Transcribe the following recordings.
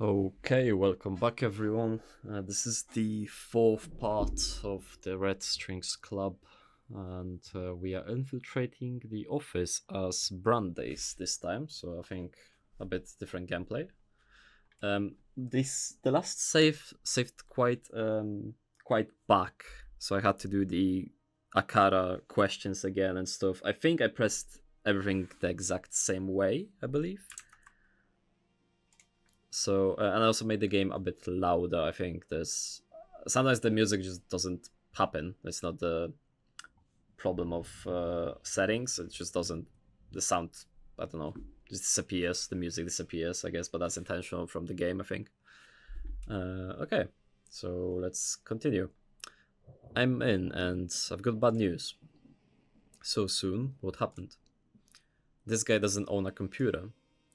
Okay, welcome back everyone. This is the fourth part of the Red Strings Club, and we are infiltrating the office as Brandeis this time, so I think a bit different gameplay. The last save saved quite back, so I had to do the Akara questions again and stuff. I think I pressed everything the exact same way, I believe. So and I also made the game a bit louder. I think there's sometimes the music just doesn't happen. It's not the problem of settings. It just doesn't. The sound, I don't know, just disappears. The music disappears, I guess, but that's intentional from the game, I think. Okay, so let's continue. I'm in, and I've got bad news. So soon, what happened? This guy doesn't own a computer.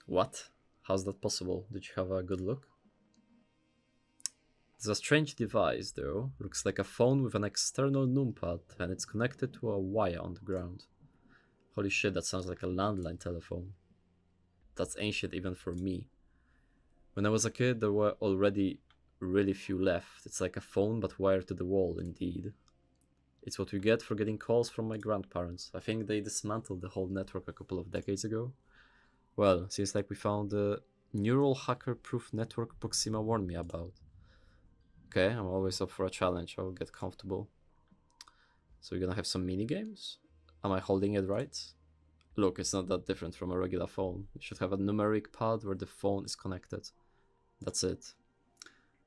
What? How's that possible? Did you have a good look? It's a strange device, though. Looks like a phone with an external numpad, and it's connected to a wire on the ground. Holy shit, that sounds like a landline telephone. That's ancient even for me. When I was a kid, there were already really few left. It's like a phone but wired to the wall, indeed. It's what we get for getting calls from my grandparents. I think they dismantled the whole network a couple of decades ago. Well, seems like we found the neural hacker-proof network Proxima warned me about. Okay, I'm always up for a challenge. I'll get comfortable. So we're gonna have some mini games. Am I holding it right? Look, it's not that different from a regular phone. You should have a numeric pad where the phone is connected. That's it.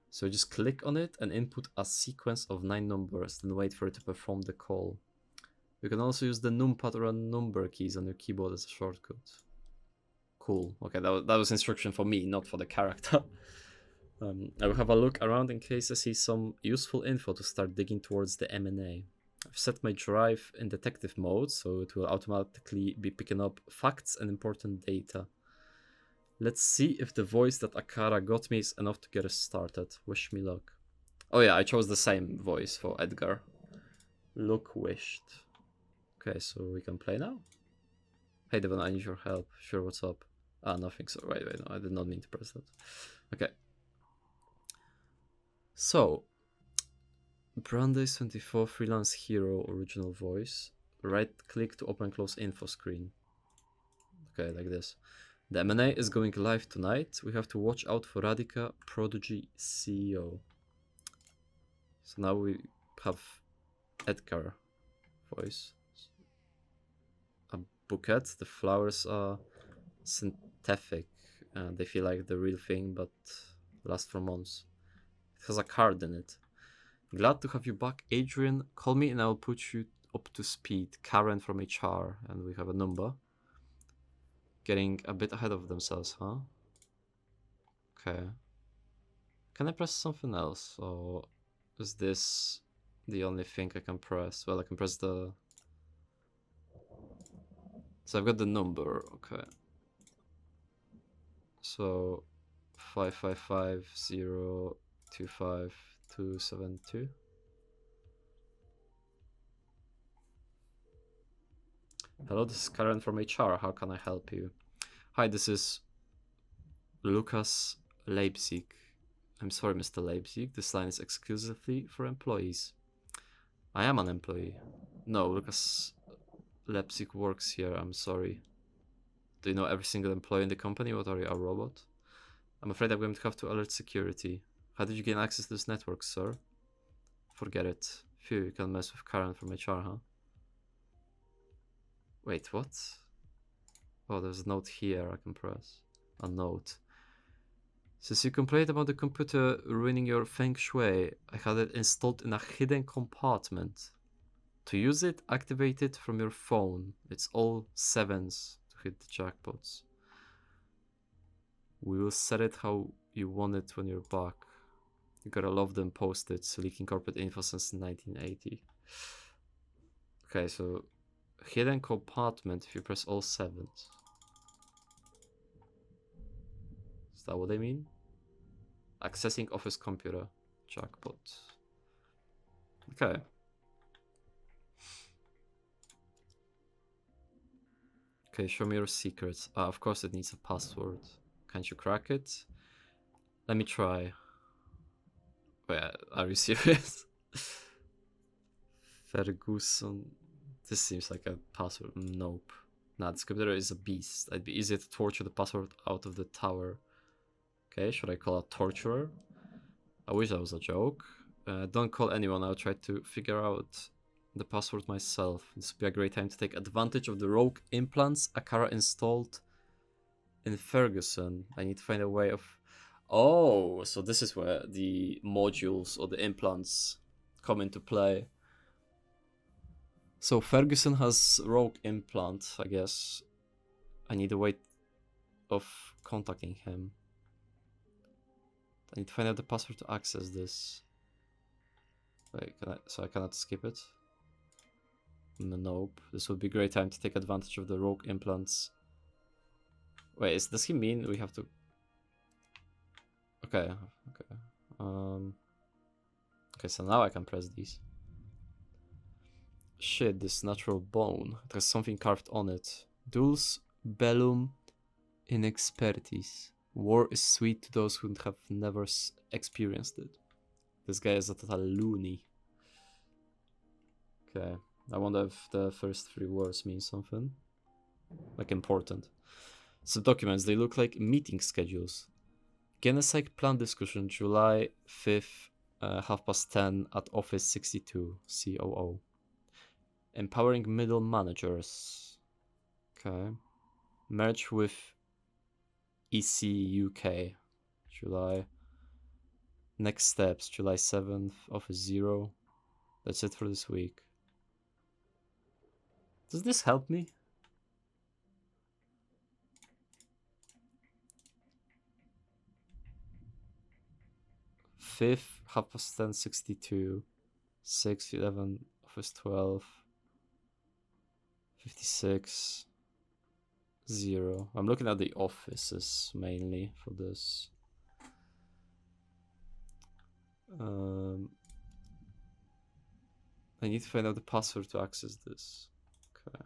So just click on it and input a sequence of 9 numbers, then wait for it to perform the call. You can also use the numpad or number keys on your keyboard as a shortcut. Cool. Okay, that was instruction for me, not for the character. I will have a look around in case I see some useful info to start digging towards the M&A. I've set my drive in detective mode, so it will automatically be picking up facts and important data. Let's see if the voice that Akara got me is enough to get us started. Wish me luck. Oh yeah, I chose the same voice for Edgar. Luck wished. Okay, so we can play now? Hey Devon, I need your help. Sure, what's up? Ah, nothing. So wait, no, I did not mean to press that. Okay. So, Brandeis 24 freelance hero original voice. Right click to open close info screen. Okay, like this. The M&A is going live tonight. We have to watch out for Radika Prodigy CEO. So now we have Edgar voice. A bouquet. The flowers are synthetic. They feel like the real thing, but last for months. It has a card in it. Glad to have you back, Adrian. Call me and I'll put you up to speed. Karen from HR, and we have a number. Getting a bit ahead of themselves, huh? Okay. Can I press something else, or is this the only thing I can press? Well, I can press the... So I've got the number, okay. So 555025272. Hello, this is Karen from HR. How can I help you? Hi, this is Lucas Leipzig. I'm sorry, Mr. Leipzig. This line is exclusively for employees. I am an employee. No, Lucas Leipzig works here. I'm sorry. Do you know every single employee in the company? What are you, a robot? I'm afraid I'm going to have to alert security. How did you gain access to this network, sir? Forget it. Phew, you can mess with Karen from HR, huh? Wait, what? Oh, there's a note here I can press. A note. Since you complained about the computer ruining your feng shui, I had it installed in a hidden compartment. To use it, activate it from your phone. It's all sevens to hit the jackpots. We will set it how you want it when you're back. You gotta love them post-its, leaking corporate info since 1980. Okay, so hidden compartment if you press all sevens. Is that what they mean? Accessing office computer. Jackpot. Okay. Okay, show me your secrets. Of course it needs a password. Can't you crack it? Let me try. Wait, are you serious? Ferguson. This seems like a password. Nope. Nah, this computer is a beast. It'd be easier to torture the password out of the tower. Okay, should I call a torturer? I wish that was a joke. Don't call anyone. I'll try to figure out the password myself. This would be a great time to take advantage of the rogue implants Akara installed in Ferguson. I need to find a way of... Oh, so this is where the modules or the implants come into play. So Ferguson has rogue implant, I guess. I need a way of contacting him. I need to find out the password to access this. Wait, so I cannot skip it? Nope. This would be a great time to take advantage of the rogue implants. Wait, does he mean we have to... Okay. Okay, so now I can press these. Shit, this natural bone. It has something carved on it. Dulce bellum inexpertis. War is sweet to those who have never experienced it. This guy is a total loony. Okay, I wonder if the first 3 words mean something. Like important. Some documents, they look like meeting schedules. Genocide plan discussion, July 5th, 10:30 at office 62, COO. Empowering middle managers. Okay. Merge with EC UK. July. Next steps, July 7th, office 0. That's it for this week. Does this help me? Fifth, 10:62. 6, 11, office 12. 56. 0. I'm looking at the offices mainly for this. I need to find out the password to access this. Okay.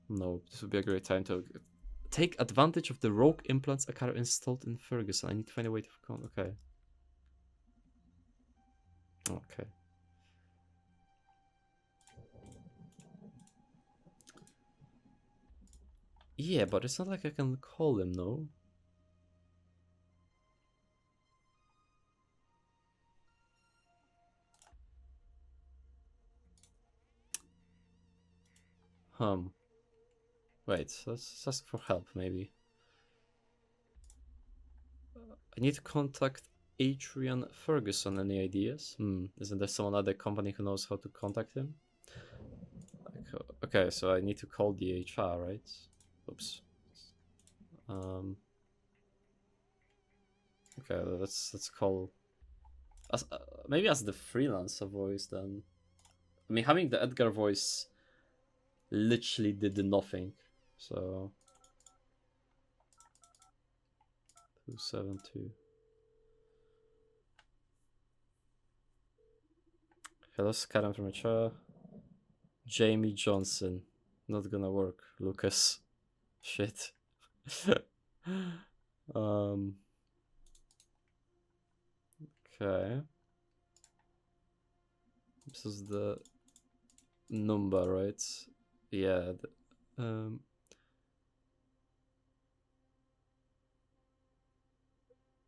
No, this would be a great time to take advantage of the rogue implants Akara installed in Ferguson. I need to find a way to... Okay. Okay. Yeah, but it's not like I can call him, no? Wait, let's ask for help, maybe. I need to contact Adrian Ferguson. Any ideas? Isn't there someone at the company who knows how to contact him? Okay, so I need to call the HR, right? Oops. Okay, let's call... maybe as the freelancer voice then. I mean, having the Edgar voice literally did nothing. So 272. Hello, Karen from HR. Jamie Johnson. Not gonna work. Lucas. Shit. Okay. This is the number, right? Yeah.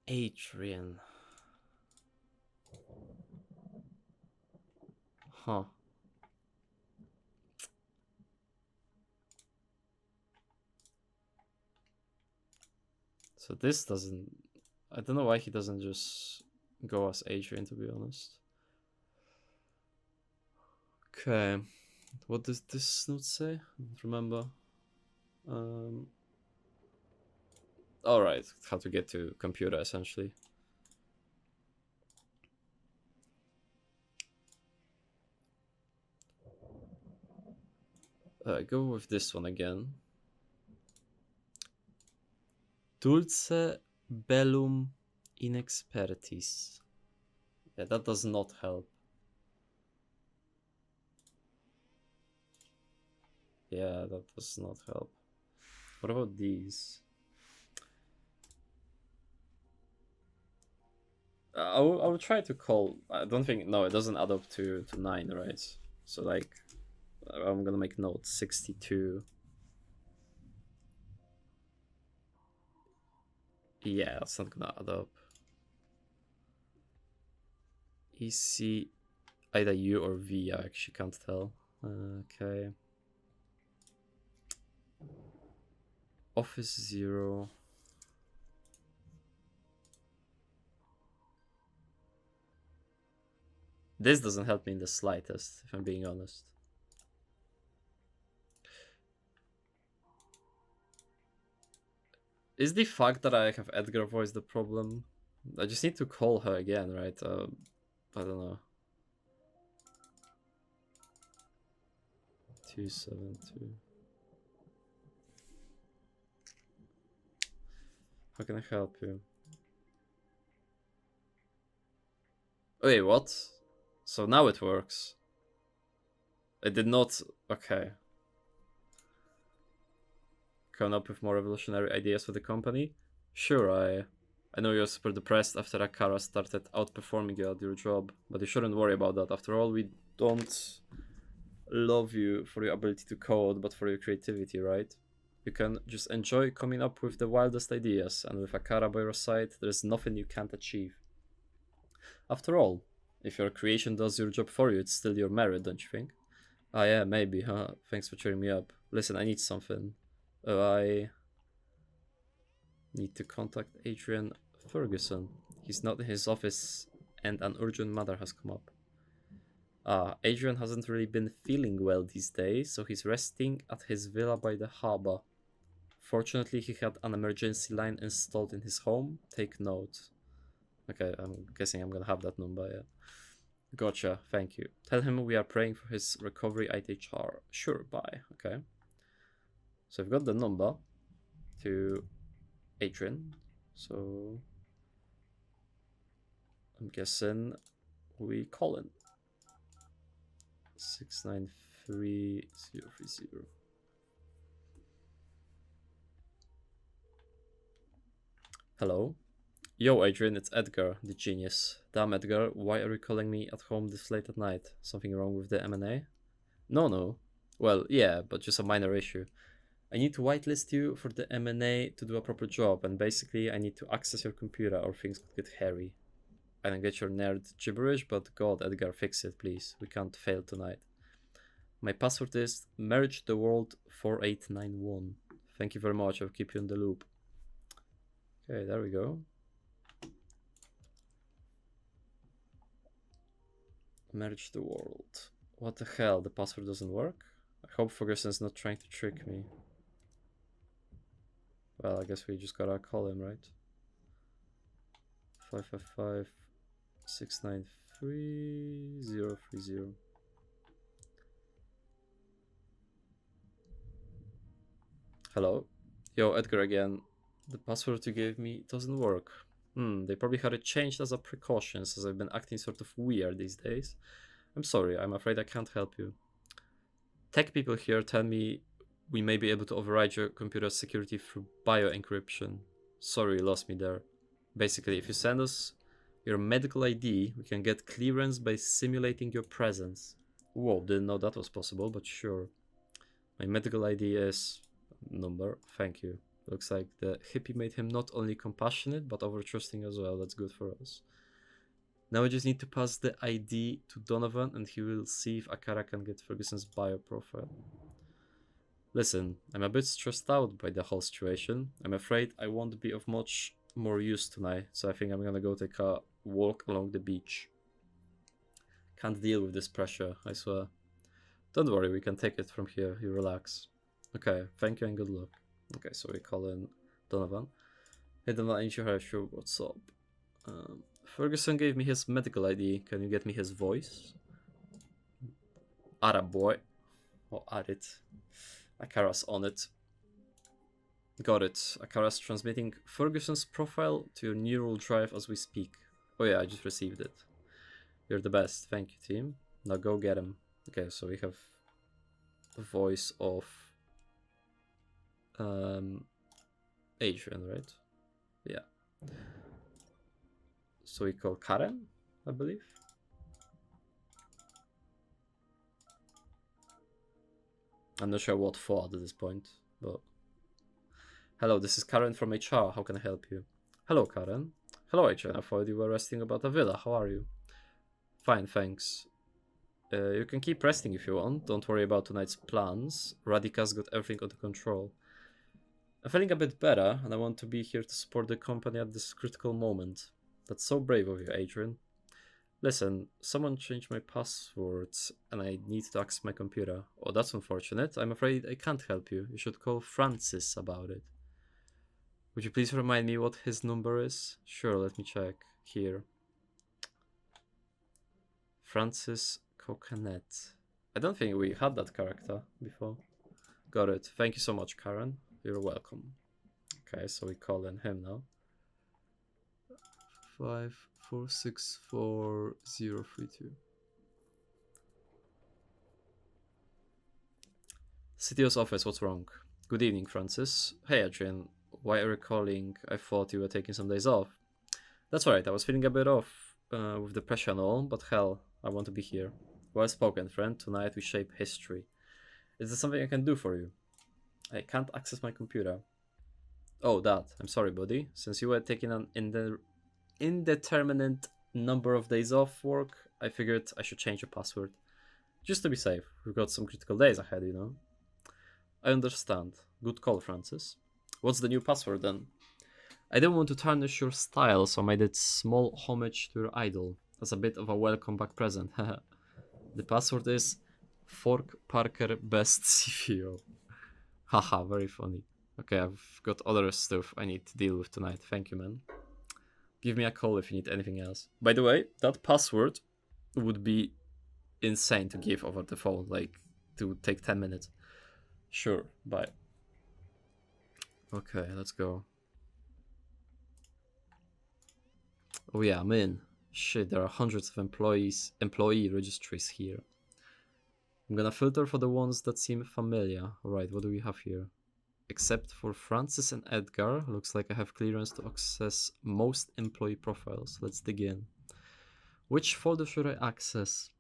Adrian. Huh. So this doesn't... I don't know why he doesn't just go as Adrian, to be honest. Okay. What does this note say? I don't remember. Alright, how to get to computer, essentially. Go with this one again. Dulce bellum inexpertis. Yeah, that does not help. Yeah, that does not help. What about these? I will try to call. I don't think, no, it doesn't add up to 9, right? So like, I'm gonna make note 62. Yeah, that's not gonna add up. EC, either U or V, I actually can't tell. Okay. Office 0. This doesn't help me in the slightest, if I'm being honest. Is the fact that I have Edgar voice the problem? I just need to call her again, right? I don't know. 272. How can I help you? Wait, what? So now it works. It did not. Okay. Coming up with more revolutionary ideas for the company? Sure, I know you're super depressed after Akara started outperforming you at your job, but you shouldn't worry about that. After all, we don't love you for your ability to code, but for your creativity, right? You can just enjoy coming up with the wildest ideas, and with Akara by your side, there's nothing you can't achieve. After all, if your creation does your job for you, it's still your merit, don't you think? Ah, yeah, maybe, huh? Thanks for cheering me up. Listen, I need something. I need to contact Adrian Ferguson. He's not in his office, and an urgent matter has come up. Adrian hasn't really been feeling well these days, so he's resting at his villa by the harbor. Fortunately, he had an emergency line installed in his home. Take note. Okay, I'm guessing I'm gonna have that number, yeah. Gotcha, thank you. Tell him we are praying for his recovery at HR. Sure, bye. Okay. So I've got the number to Adrian. So I'm guessing we call in 693030. Hello. Yo, Adrian, it's Edgar, the genius. Damn, Edgar, why are you calling me at home this late at night? Something wrong with the M&A? No. Well, yeah, but just a minor issue. I need to whitelist you for the M&A to do a proper job, and basically I need to access your computer or things could get hairy. I don't get your nerd gibberish, but God, Edgar, fix it, please. We can't fail tonight. My password is mergetheworld4891. Thank you very much, I'll keep you in the loop. Okay, there we go. Merge the world. What the hell, the password doesn't work? I hope Ferguson's not trying to trick me. Well, I guess we just gotta call him, right? 555 693 030. Hello? Yo, Edgar again. The password you gave me doesn't work. They probably had it changed as a precaution, since I've been acting sort of weird these days. I'm sorry, I'm afraid I can't help you. Tech people here tell me we may be able to override your computer's security through bio-encryption. Sorry, you lost me there. Basically, if you send us your medical ID, we can get clearance by simulating your presence. Whoa, didn't know that was possible, but sure. My medical ID is number. Thank you. Looks like the hippie made him not only compassionate, but over-trusting as well. That's good for us. Now we just need to pass the ID to Donovan, and he will see if Akara can get Ferguson's bio profile. Listen, I'm a bit stressed out by the whole situation. I'm afraid I won't be of much more use tonight, so I think I'm gonna go take a walk along the beach. Can't deal with this pressure, I swear. Don't worry, we can take it from here. You relax. Okay, thank you and good luck. Okay, so we call in Donovan. Hey Donovan, I need your help. Sure, what's up? Ferguson gave me his medical ID. Can you get me his voice? Ara boy. Oh, add it. Akara's on it. Got it. Akara's transmitting Ferguson's profile to your neural drive as we speak. Oh yeah, I just received it. You're the best. Thank you, team. Now go get him. Okay, so we have the voice of Adrian, right? Yeah. So we call Karen, I believe. I'm not sure what for at this point, but... Hello, this is Karen from HR. How can I help you? Hello, Karen. Hello, HR. I thought you were resting about a villa. How are you? Fine, thanks. You can keep resting if you want. Don't worry about tonight's plans. Radika's got everything under control. I'm feeling a bit better, and I want to be here to support the company at this critical moment. That's so brave of you, Adrian. Listen, someone changed my passwords, and I need to access my computer. Oh, that's unfortunate. I'm afraid I can't help you. You should call Francis about it. Would you please remind me what his number is? Sure, let me check. Here. Francis Coconet. I don't think we had that character before. Got it. Thank you so much, Karen. You're welcome. Okay, so we call in him now. 5464032. CTO's office, what's wrong? Good evening, Francis. Hey, Adrian. Why are you calling? I thought you were taking some days off. That's right, I was feeling a bit off with depression and all, but hell, I want to be here. Well spoken, friend. Tonight we shape history. Is there something I can do for you? I can't access my computer. Oh, that. I'm sorry, buddy. Since you were taking an indeterminate number of days off work, I figured I should change your password. Just to be safe. We've got some critical days ahead, you know. I understand. Good call, Francis. What's the new password then? I didn't want to tarnish your style, so I made it small homage to your idol, as a bit of a welcome back present. The password is Fork Parker Best CFO. Haha, very funny. Okay, I've got other stuff I need to deal with tonight. Thank you, man. Give me a call if you need anything else. By the way, that password would be insane to give over the phone, like, to take 10 minutes. Sure, bye. Okay, let's go. Oh yeah, I'm in. Shit, there are hundreds of employee registries here. I'm gonna filter for the ones that seem familiar. Alright, what do we have here? Except for Francis and Edgar, looks like I have clearance to access most employee profiles. Let's dig in. Which folder should I access?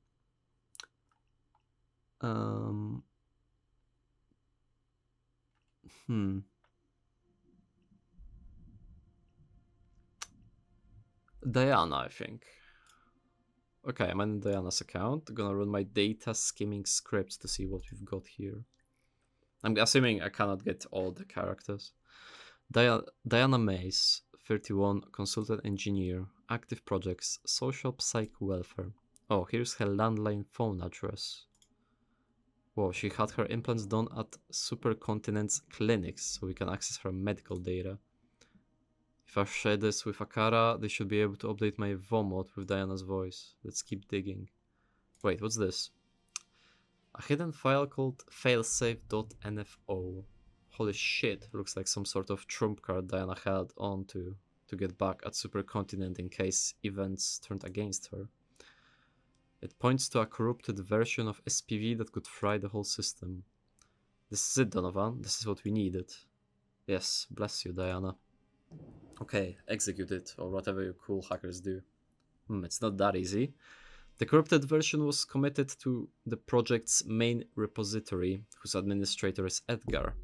Diana, I think. Okay, I'm in Diana's account. Gonna run my data skimming scripts to see what we've got here. I'm assuming I cannot get all the characters. Diana Mays, 31, consultant engineer, active projects, social psych welfare. Oh, here's her landline phone address. Whoa, she had her implants done at Supercontinent's clinics, so we can access her medical data. If I share this with Akara, they should be able to update my VOMOD with Diana's voice. Let's keep digging. Wait, what's this? A hidden file called failsafe.nfo. Holy shit, looks like some sort of trump card Diana held on to get back at Supercontinent in case events turned against her. It points to a corrupted version of SPV that could fry the whole system. This is it, Donovan. This is what we needed. Yes, bless you, Diana. Okay, execute it, or whatever you cool hackers do. It's not that easy. The corrupted version was committed to the project's main repository, whose administrator is Edgar.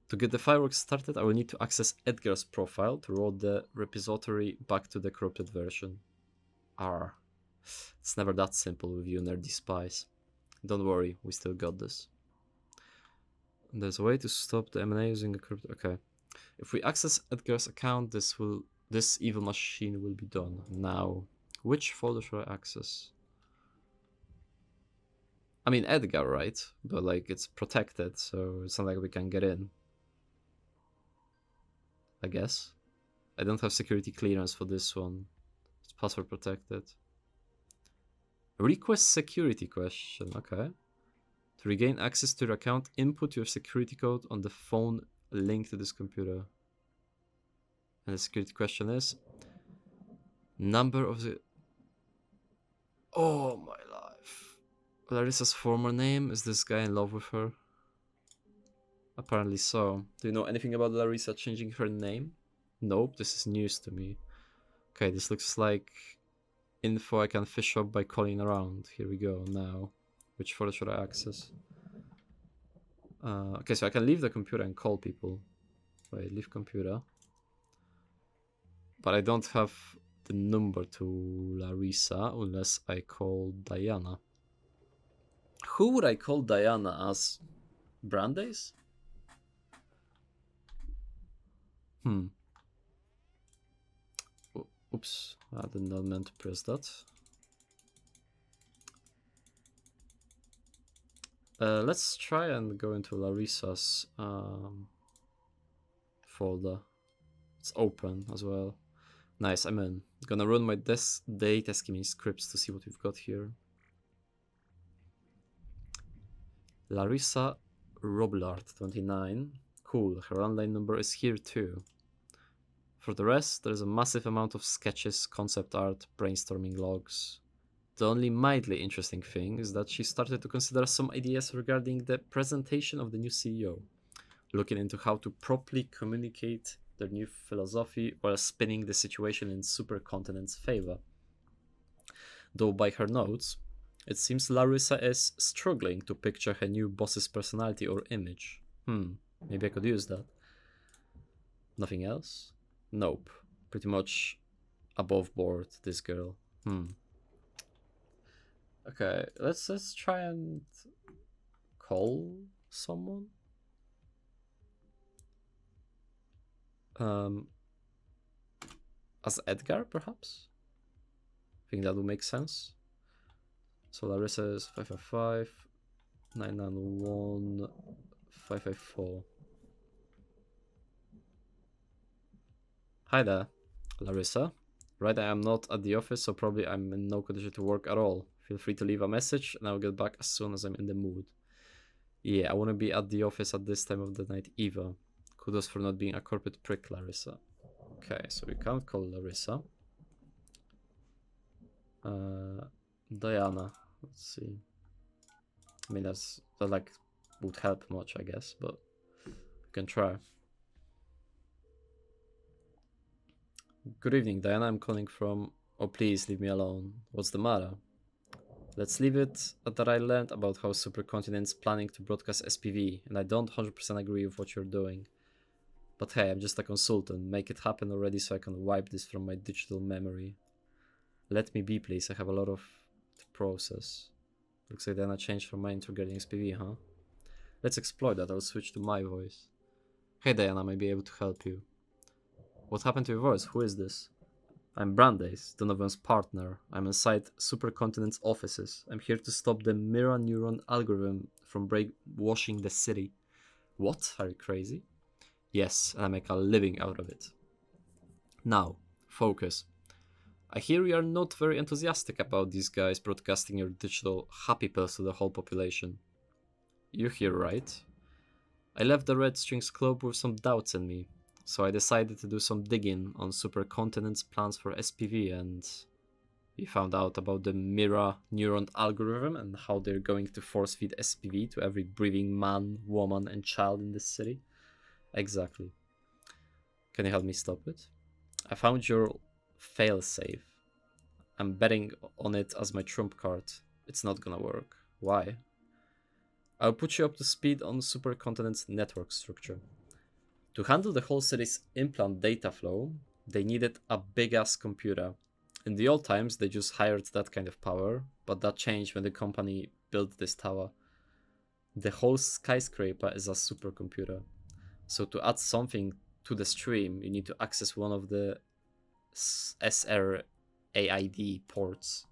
To get the fireworks started, I will need to access Edgar's profile to roll the repository back to the corrupted version. It's never that simple with you nerdy spies. Don't worry, we still got this. There's a way to stop the M&A using a corrupted... Okay. If we access Edgar's account, this evil machine will be done. Now, which folder should I access? I mean, Edgar, right? But, like, it's protected, so it's not like we can get in. I guess. I don't have security clearance for this one. It's password protected. Request security question, okay. To regain access to your account, input your security code on the phone linked to this computer. And the security question is... Number of the... Oh my life. Larissa's former name? Is this guy in love with her? Apparently so. Do you know anything about Larissa changing her name? Nope, this is news to me. Okay, this looks like info I can fish up by calling around. Here we go now. Which photo should I access? Okay, so I can leave the computer and call people. Wait, leave computer. But I don't have the number to Larissa unless I call Diana. Who would I call Diana as? Brandeis? Oops, I did not meant to press that. Let's try and go into Larissa's folder. It's open as well. Nice, I'm in. Gonna run my data skimming scripts to see what we've got here. Larissa Roblard, 29. Cool, her online number is here too. For the rest, there's a massive amount of sketches, concept art, brainstorming logs. The only mildly interesting thing is that she started to consider some ideas regarding the presentation of the new CEO, looking into how to properly communicate their new philosophy while spinning the situation in supercontinent's favor. Though by her notes, it seems Larissa is struggling to picture her new boss's personality or image. Maybe I could use that. Nothing else? Nope. Pretty much above board, this girl. Okay, let's try and call someone. As Edgar, perhaps? I think that would make sense. So Larissa is 555 991 554. Hi there, Larissa. Right, I am not at the office, so probably I'm in no condition to work at all. Feel free to leave a message and I'll get back as soon as I'm in the mood. Yeah, I want to be at the office at this time of the night either. Kudos for not being a corporate prick, Larissa. Okay, so we can't call Larissa. Diana, let's see. I mean, that like would help much, I guess, but we can try. Good evening, Diana. I'm calling from... Oh, please leave me alone. What's the matter? Let's leave it at that I learned about how Supercontinent's planning to broadcast SPV, and I don't 100% agree with what you're doing. But hey, I'm just a consultant. Make it happen already so I can wipe this from my digital memory. Let me be, please. I have a lot of to process. Looks like Diana changed her mind regarding SPV, huh? Let's explore that. I'll switch to my voice. Hey, Diana, I may be able to help you. What happened to your voice? Who is this? I'm Brandeis, Donovan's partner. I'm inside Supercontinent's offices. I'm here to stop the mirror neuron algorithm from brainwashing the city. What? Are you crazy? Yes, and I make a living out of it. Now, focus. I hear you are not very enthusiastic about these guys broadcasting your digital happy pills to the whole population. You're here, right? I left the Red Strings Club with some doubts in me, so I decided to do some digging on Supercontinent's plans for SPV, and we found out about the mirror neuron algorithm and how they're going to force feed SPV to every breathing man, woman, and child in this city. Exactly. Can you help me stop it? I found your failsafe. I'm betting on it as my trump card. It's not gonna work. Why? I'll put you up to speed on Supercontinent's network structure. To handle the whole city's implant data flow, they needed a big-ass computer. In the old times, they just hired that kind of power, but that changed when the company built this tower. The whole skyscraper is a supercomputer. So to add something to the stream, you need to access one of the SRAID ports.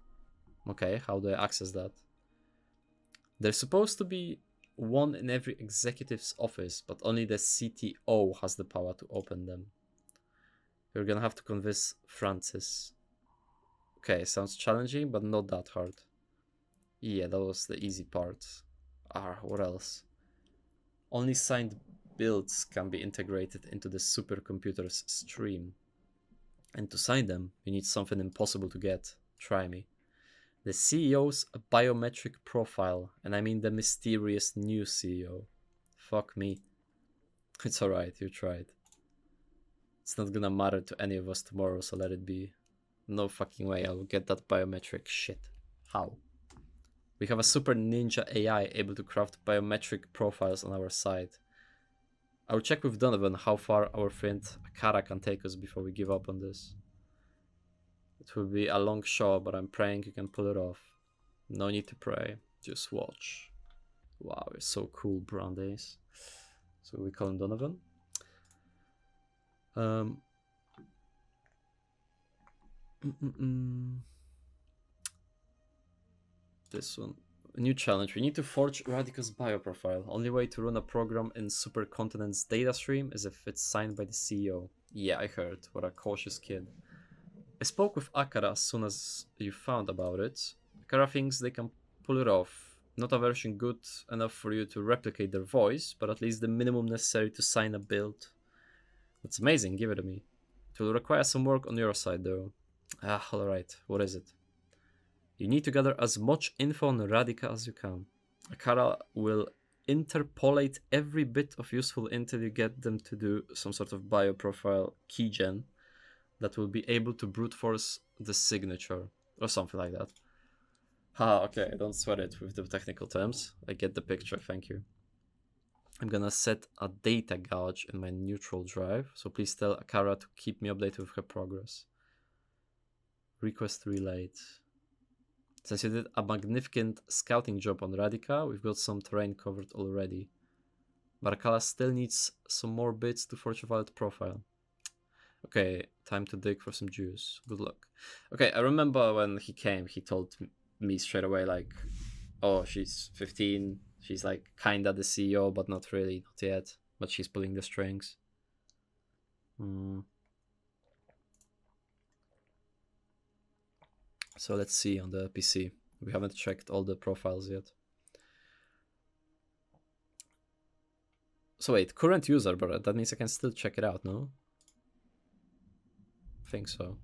Okay, how do I access that? There's supposed to be one in every executive's office, but only the CTO has the power to open them. You're gonna have to convince Francis. Okay, sounds challenging, but not that hard. Yeah, that was the easy part. What else? Only signed builds can be integrated into the supercomputer's stream. And to sign them, you need something impossible to get. Try me. The CEO's biometric profile, and I mean the mysterious new CEO. Fuck me. It's alright, you tried. It's not gonna matter to any of us tomorrow, so let it be. No fucking way I'll get that biometric shit. How? We have a super ninja AI able to craft biometric profiles on our side. I'll check with Donovan how far our friend Akara can take us before we give up on this. It will be a long show, but I'm praying you can pull it off. No need to pray, just watch. Wow, it's so cool, Brandeis. So we call him Donovan. This one. A new challenge. We need to forge Radical's bioprofile. Only way to run a program in Supercontinent's data stream is if it's signed by the CEO. Yeah, I heard. What a cautious kid. I spoke with Akara as soon as you found about it. Akara thinks they can pull it off. Not a version good enough for you to replicate their voice, but at least the minimum necessary to sign a build. That's amazing, give it to me. It will require some work on your side though. Alright, what is it? You need to gather as much info on Radica as you can. Akara will interpolate every bit of useful until you get them to do some sort of bioprofile keygen that will be able to brute force the signature or something like that. Okay, don't sweat it with the technical terms. I get the picture, thank you. I'm gonna set a data gauge in my neutral drive, so please tell Akara to keep me updated with her progress. Request relayed. Since you did a magnificent scouting job on Radica, we've got some terrain covered already. But Akara still needs some more bits to forge a valid profile. Okay, time to dig for some juice. Good luck. Okay, I remember when he came, he told me straight away, like, oh, she's 15, she's like kinda the CEO, but not really, not yet. But she's pulling the strings. So let's see on the PC. We haven't checked all the profiles yet. So wait, current user, but that means I can still check it out, no? I think so.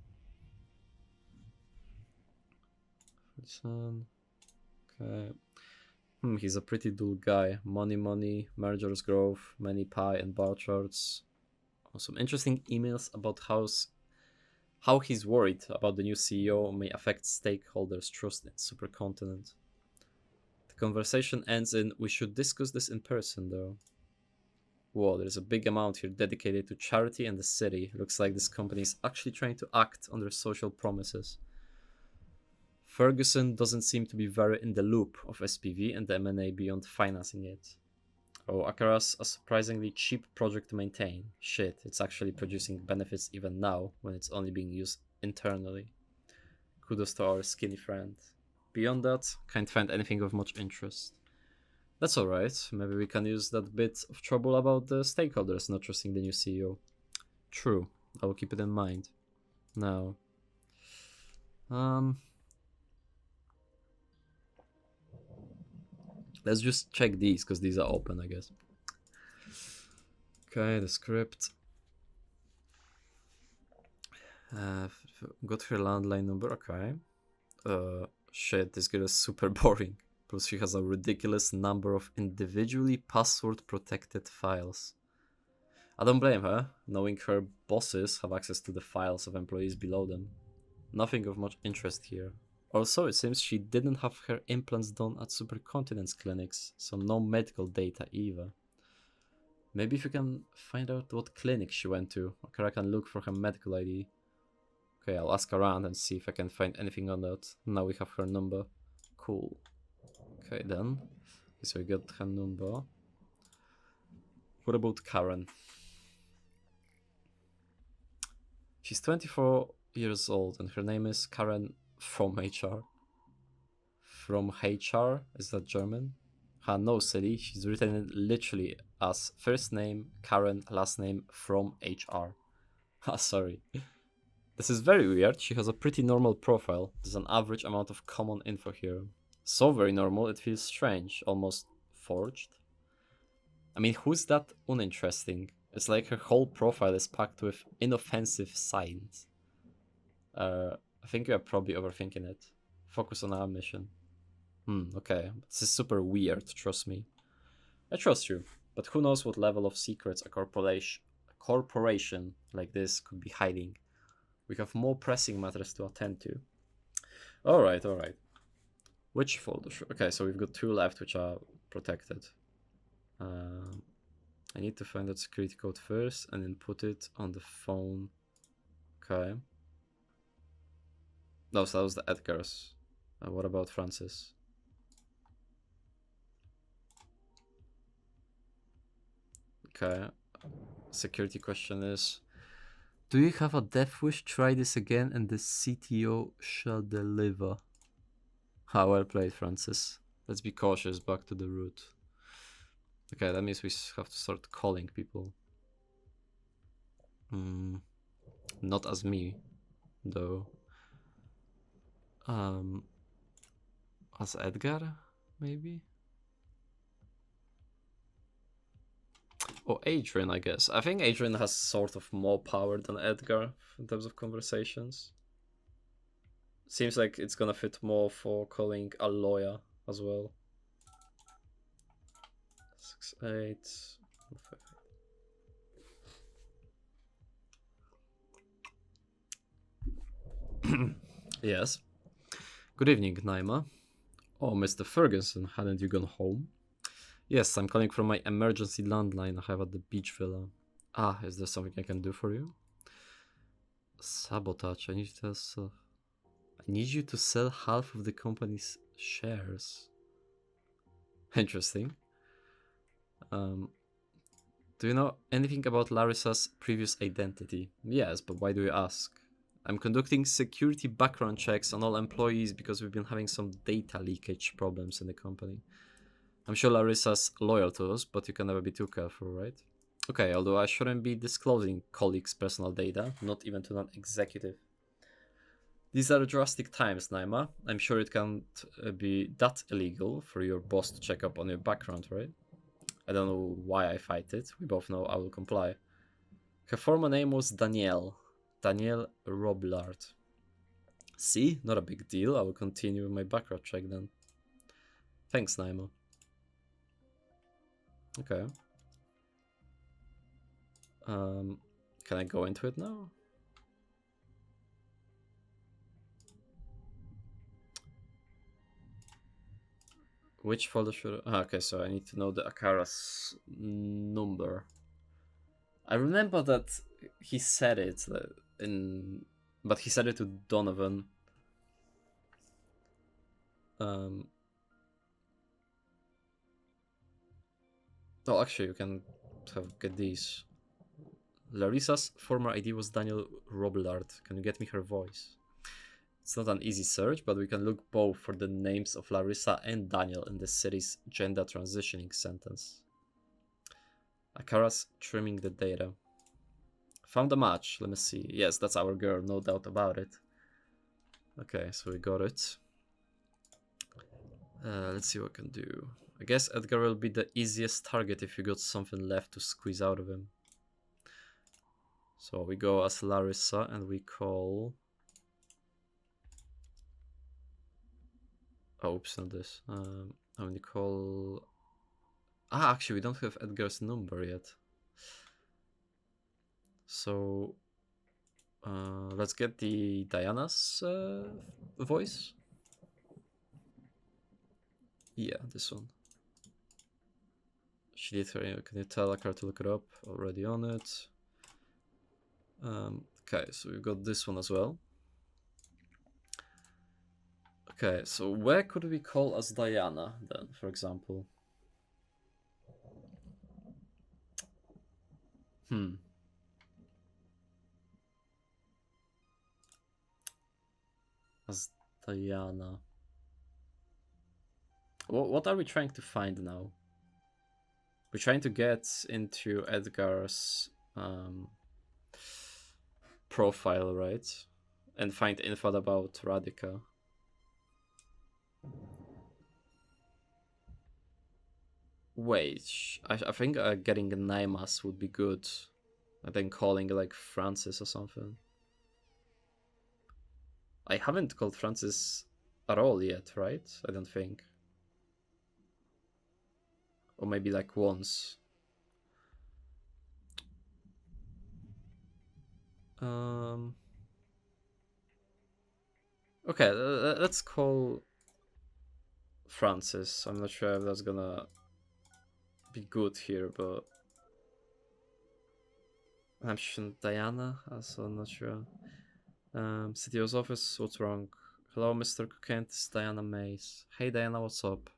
Okay. He's a pretty dull guy. Money, mergers growth, many pie and bar charts. Some interesting emails about how he's worried about the new CEO may affect stakeholders' trust in Supercontinent. The conversation ends in, we should discuss this in person though. Whoa, there's a big amount here dedicated to charity and the city. Looks like this company is actually trying to act on their social promises. Ferguson doesn't seem to be very in the loop of SPV and the M&A beyond financing it. Oh, Akara's a surprisingly cheap project to maintain. Shit, it's actually producing benefits even now when it's only being used internally. Kudos to our skinny friend. Beyond that, can't find anything of much interest. That's alright, maybe we can use that bit of trouble about the stakeholders not trusting the new CEO. True, I will keep it in mind. Now, let's just check these, because these are open, I guess. Okay, the script. Got her landline number, okay. Shit, this girl is super boring. Plus she has a ridiculous number of individually password-protected files. I don't blame her, knowing her bosses have access to the files of employees below them. Nothing of much interest here. Also, it seems she didn't have her implants done at Supercontinent's clinics, so no medical data either. Maybe if you can find out what clinic she went to, or I can look for her medical ID. Okay, I'll ask around and see if I can find anything on that. Now we have her number. Cool. Okay then. So we got her number. What about Karen? She's 24 years old and her name is Karen from HR. From HR? Is that German? No, silly. She's written it literally as first name, Karen, last name, from HR. Sorry. This is very weird. She has a pretty normal profile. There's an average amount of common info here. So very normal, it feels strange, almost forged. I mean, who's that uninteresting? It's like her whole profile is packed with inoffensive signs. I think you're probably overthinking it. Focus on our mission. Okay. This is super weird, trust me. I trust you, but who knows what level of secrets a corporation like this could be hiding. We have more pressing matters to attend to. Alright, alright. Which folder? Okay, so we've got 2 left which are protected. I need to find that security code first and then put it on the phone. Okay. No, so that was the Edgar's. What about Francis? Okay. Security question is, do you have a death wish? Try this again and the CTO shall deliver. Ah, well played, Francis. Let's be cautious, back to the root. Okay, that means we have to start calling people. Not as me, though. As Edgar, maybe? Or Adrian, I guess. I think Adrian has sort of more power than Edgar in terms of conversations. Seems like it's gonna fit more for calling a lawyer as well. 6, 8. Yes. Good evening, Naima. Oh, Mr. Ferguson, hadn't you gone home? Yes, I'm calling from my emergency landline I have at the beach villa. Ah, is there something I can do for you? Sabotage. I need you to sell half of the company's shares. Interesting. Do you know anything about Larissa's previous identity? Yes, but why do you ask? I'm conducting security background checks on all employees because we've been having some data leakage problems in the company. I'm sure Larissa's loyal to us, but you can never be too careful, right? Okay, although I shouldn't be disclosing colleagues' personal data, not even to an executive. These are drastic times, Naima. I'm sure it can't be that illegal for your boss to check up on your background, right? I don't know why I fight it. We both know I will comply. Her former name was Danielle Roblard. See? Not a big deal. I will continue with my background check then. Thanks, Naima. Okay. Can I go into it now? Which folder should I... okay, so I need to know the Akara's number. I remember that he said it but he said it to Donovan. Oh, actually, you can get these. Larissa's former ID was Daniel Robillard. Can you get me her voice? It's not an easy search, but we can look both for the names of Larissa and Daniel in the city's gender transitioning sentence. Akara's trimming the data. Found a match. Let me see. Yes, that's our girl, no doubt about it. Okay, so we got it. Let's see what I can do. I guess Edgar will be the easiest target if you got something left to squeeze out of him. So we go as Larissa and we call... oh, oops, not this. And we call... ah, actually, we don't have Edgar's number yet. So let's get the Diana's voice. Yeah, this one. She did her. Can you tell her to look it up? Already on it. Okay, so we've got this one as well. Okay, so where could we call as Diana then, for example? As Diana. What are we trying to find now? We're trying to get into Edgar's profile, right? And find info about Radhika. Wait, I think getting Naimas would be good. And then calling like Francis or something. I haven't called Francis at all yet, right? I don't think. Or maybe like once. Okay, let's call Francis. I'm not sure if that's gonna be good here, but I mentioned Diana, also I'm not sure. CTO's office, what's wrong? Hello, Mr. Cocaine, this is Diana Mays. Hey Diana, what's up?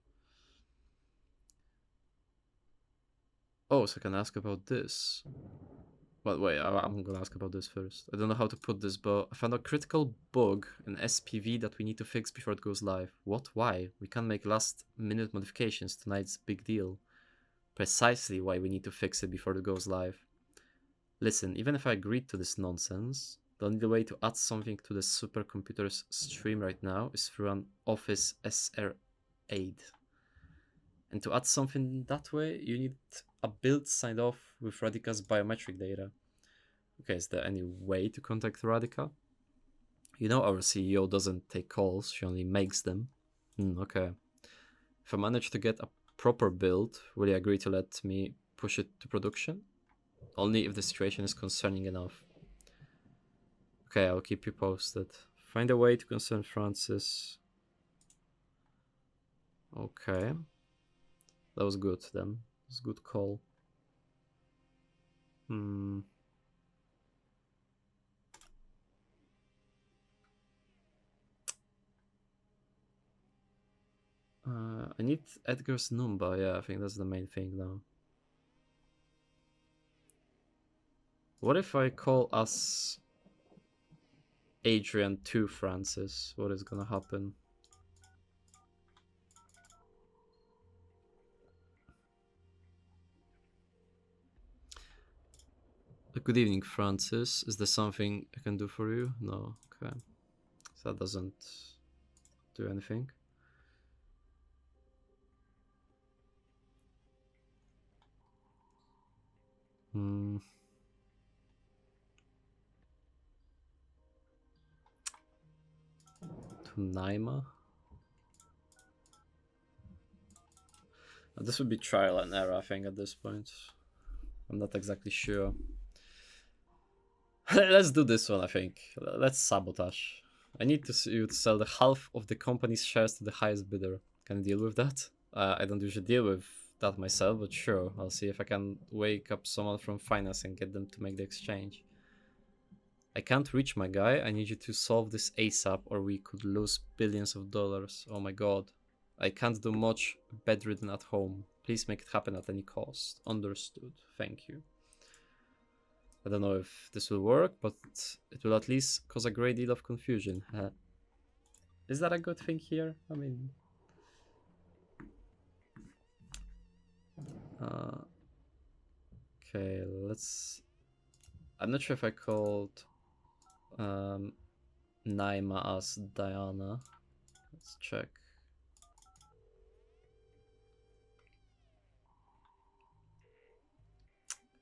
Oh, so I can ask about this. But wait, I'm gonna ask about this first. I don't know how to put this, but I found a critical bug in SPV that we need to fix before it goes live. What? Why? We can't make last minute modifications. Tonight's big deal. Precisely why we need to fix it before it goes live. Listen, even if I agreed to this nonsense, the only way to add something to the supercomputer's stream right now is through an Office SR aid. And to add something that way, you need a build signed off with Radika's biometric data. Okay, is there any way to contact Radika? You know our CEO doesn't take calls, she only makes them. Okay. If I manage to get a proper build, will you agree to let me push it to production? Only if the situation is concerning enough. Okay, I'll keep you posted. Find a way to concern Francis. Okay. That was good then. It was a good call. I need Edgar's number. Yeah, I think that's the main thing now. What if I call us Adrian to Francis? What is gonna happen? Good evening, Francis. Is there something I can do for you? No. Okay. So that doesn't do anything. To Naima. This would be trial and error, I think, at this point. I'm not exactly sure. Let's do this one, I think. Let's sabotage. I need you to sell the half of the company's shares to the highest bidder. Can you deal with that? I don't usually deal with that myself, but sure. I'll see if I can wake up someone from finance and get them to make the exchange. I can't reach my guy. I need you to solve this ASAP or we could lose billions of dollars. Oh my god. I can't do much bedridden at home. Please make it happen at any cost. Understood. Thank you. I don't know if this will work, but it will at least cause a great deal of confusion. Is that a good thing here? I mean... okay, let's... I'm not sure if I called Naima as Diana. Let's check.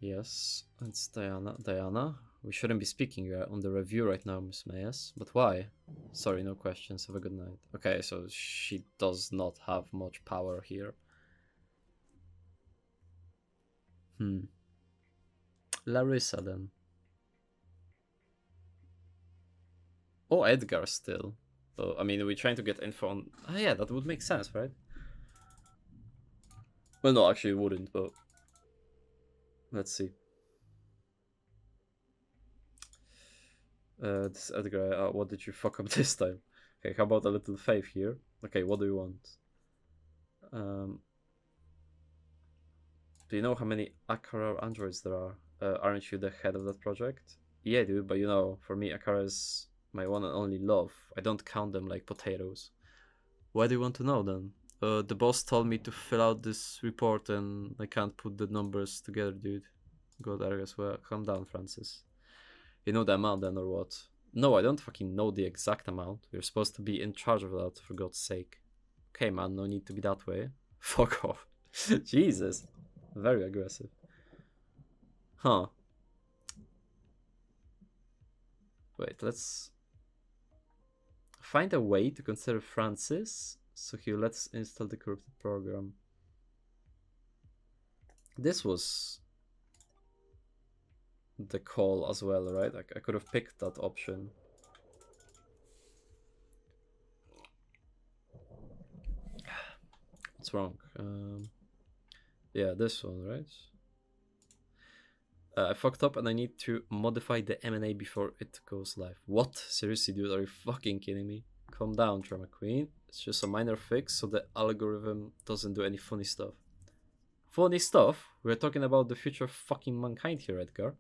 Yes, it's Diana. Diana, we shouldn't be speaking on the review right now, Miss Mayes. But why? Sorry, no questions. Have a good night. Okay, so she does not have much power here. Larissa then. Oh, Edgar still. So, I mean, we're trying to get info on... oh yeah, that would make sense, right? Well, no, actually it wouldn't, but... let's see. This Edgar, what did you fuck up this time? Okay, how about a little faith here? Okay, what do you want? Do you know how many Akara androids there are? Aren't you the head of that project? Yeah, dude, but you know, for me, Akara is my one and only love. I don't count them like potatoes. Why do you want to know then? The boss told me to fill out this report and I can't put the numbers together, dude. God, I guess, well, calm down, Francis. You know the amount then, or what? No, I don't fucking know the exact amount. You're supposed to be in charge of that, for God's sake. Okay, man, no need to be that way. Fuck off. Jesus. Very aggressive. Huh. Wait, let's find a way to consider Francis. So here, let's install the corrupted program. This was the call as well, right? I could have picked that option. wrong? Yeah, this one, right? I fucked up and I need to modify the M&A before it goes live. What? Seriously, dude, are you fucking kidding me? Calm down, Drama Queen. It's just a minor fix so the algorithm doesn't do any funny stuff. Funny stuff? We're talking about the future of fucking mankind here, Edgar.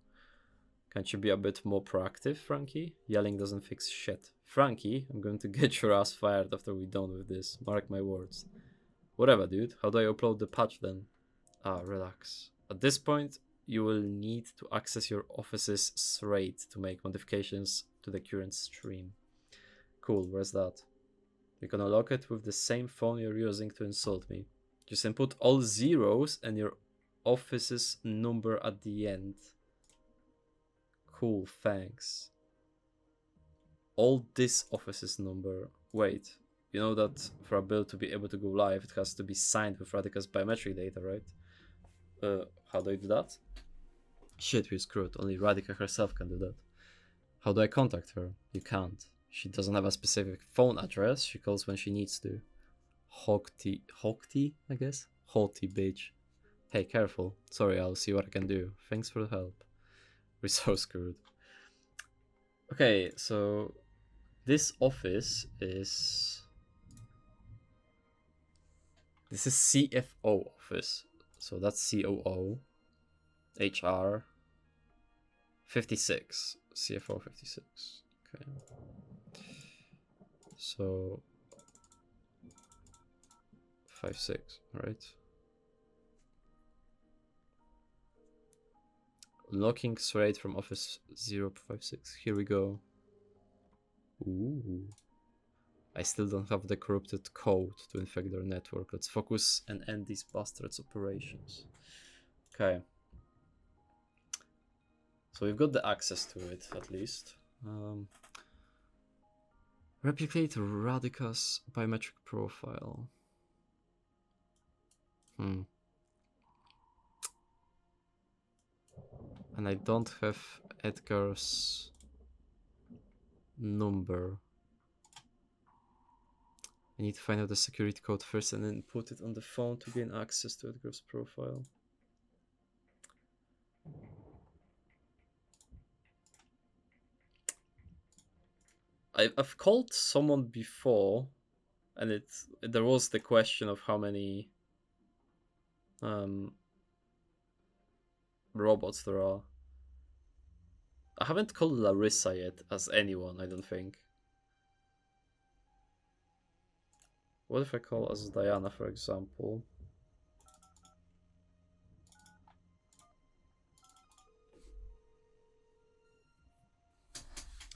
Can't you be a bit more proactive, Frankie? Yelling doesn't fix shit. Frankie, I'm going to get your ass fired after we're done with this. Mark my words. Whatever, dude. How do I upload the patch then? Relax. At this point, you will need to access your Office's thread to make modifications to the current stream. Cool, where's that? You're gonna lock it with the same phone you're using to insult me. Just input all zeros and your Office's number at the end. Cool, thanks. All this Office's number. Wait, you know that for a build to be able to go live, it has to be signed with Radica's biometric data, right? How do I do that? Shit, we're screwed. Only Radica herself can do that. How do I contact her? You can't. She doesn't have a specific phone address. She calls when she needs to. Hawkty, I guess? Haughty bitch. Hey, careful. Sorry, I'll see what I can do. Thanks for the help. We're so screwed. Okay, so this office is... This is CFO office. So that's COO. HR 56. CFO 56. Okay. So 56, right? Unlocking thread from office 056. Here we go. Ooh. I still don't have the corrupted code to infect their network. Let's focus and end these bastards' operations. Okay. So we've got the access to it, at least. Replicate Radica's biometric profile. And I don't have Edgar's number. I need to find out the security code first and then put it on the phone to gain access to Edgar's profile. I've called someone before, and there was the question of how many robots there are. I haven't called Larissa yet as anyone, I don't think. What if I call as Diana, for example?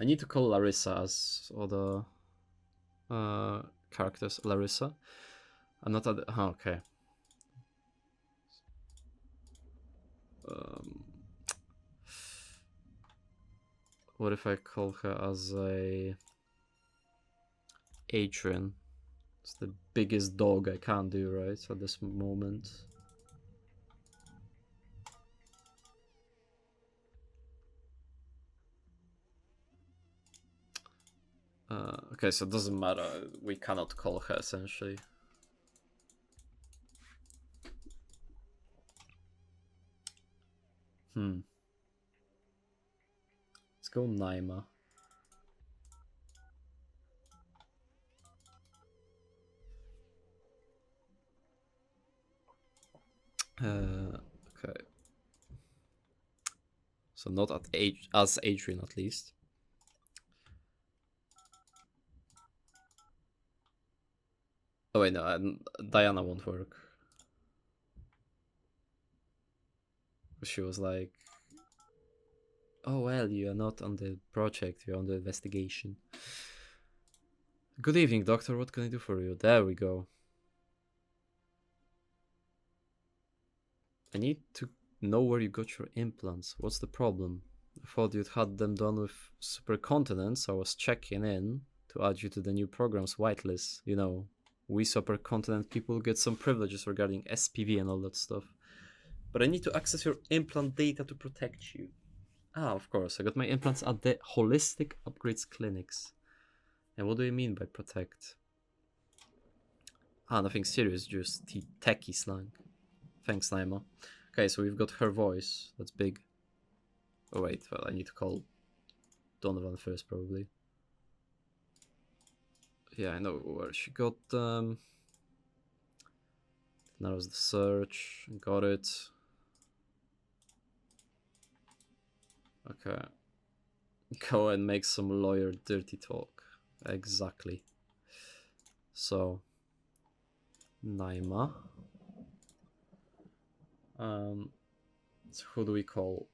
I need to call Larissa as other characters. Larissa. I'm not at... Oh, okay. What if I call her as a Adrian? It's the biggest dog I can do, right, at this moment. Okay, so it doesn't matter. We cannot call her, essentially. Let's go Naima. Okay. So not as Adrian, at least. Oh wait, no, Diana won't work. She was like, oh well, you are not on the project, you're on the investigation. Good evening, doctor, what can I do for you? There we go. I need to know where you got your implants. What's the problem? I thought you'd had them done with supercontinents, so I was checking in to add you to the new program's whitelist. You know, we supercontinent people get some privileges regarding SPV and all that stuff. But I need to access your implant data to protect you. Ah, of course, I got my implants at the Holistic Upgrades Clinics. And what do you mean by protect? Ah, nothing serious, just techie slang. Thanks, Naima. Okay, so we've got her voice. That's big. Oh wait, well, I need to call Donovan first, probably. Yeah, I know where she got them. Narrows the search. Got it. Okay. Go and make some lawyer dirty talk. Exactly. So, Naima. So who do we call?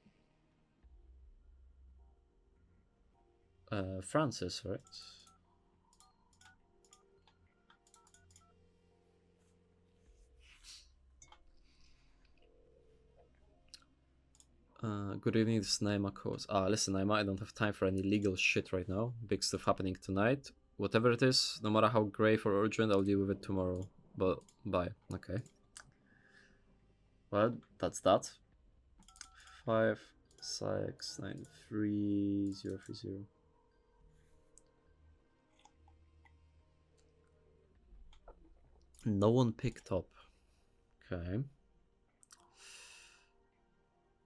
Francis, right? Good evening, this is Naima Coast. Listen, Naima, I don't have time for any legal shit right now. Big stuff happening tonight. Whatever it is, no matter how grave or urgent, I'll deal with it tomorrow. But, bye. Okay. Well, that's that. 5693030. No one picked up. Okay.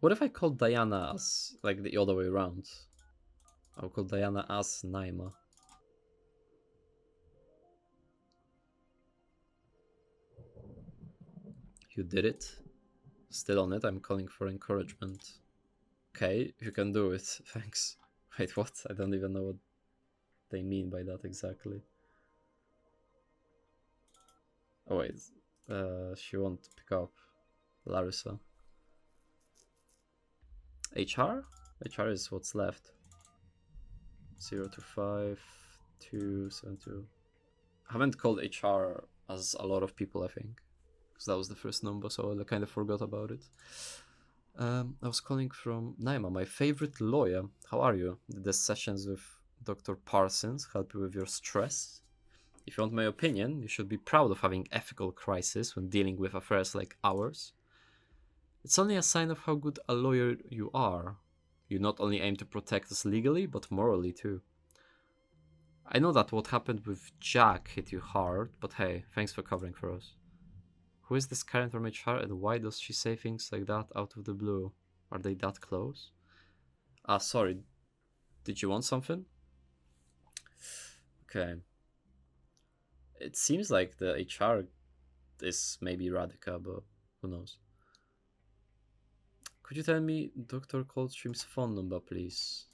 What if I called Diana as, like, the other way around? I'll call Diana as Naima. You did it? Still on it? I'm calling for encouragement. Okay, you can do it. Thanks. Wait, what? I don't even know what they mean by that exactly. Oh wait, she won't pick up. Larissa. HR? HR is what's left. 025 272. I haven't called HR as a lot of people, I think, because that was the first number, so I kind of forgot about it. I was calling from Naima, my favorite lawyer. How are you? Did the sessions with Dr. Parsons help you with your stress? If you want my opinion, you should be proud of having ethical crisis when dealing with affairs like ours. It's only a sign of how good a lawyer you are. You not only aim to protect us legally, but morally too. I know that what happened with Jack hit you hard, but hey, thanks for covering for us. Who is this Karen from HR and why does she say things like that out of the blue? Are they that close? Sorry. Did you want something? Okay. It seems like the HR is maybe Radhika, but who knows? Could you tell me Dr. Coldstream's phone number, please?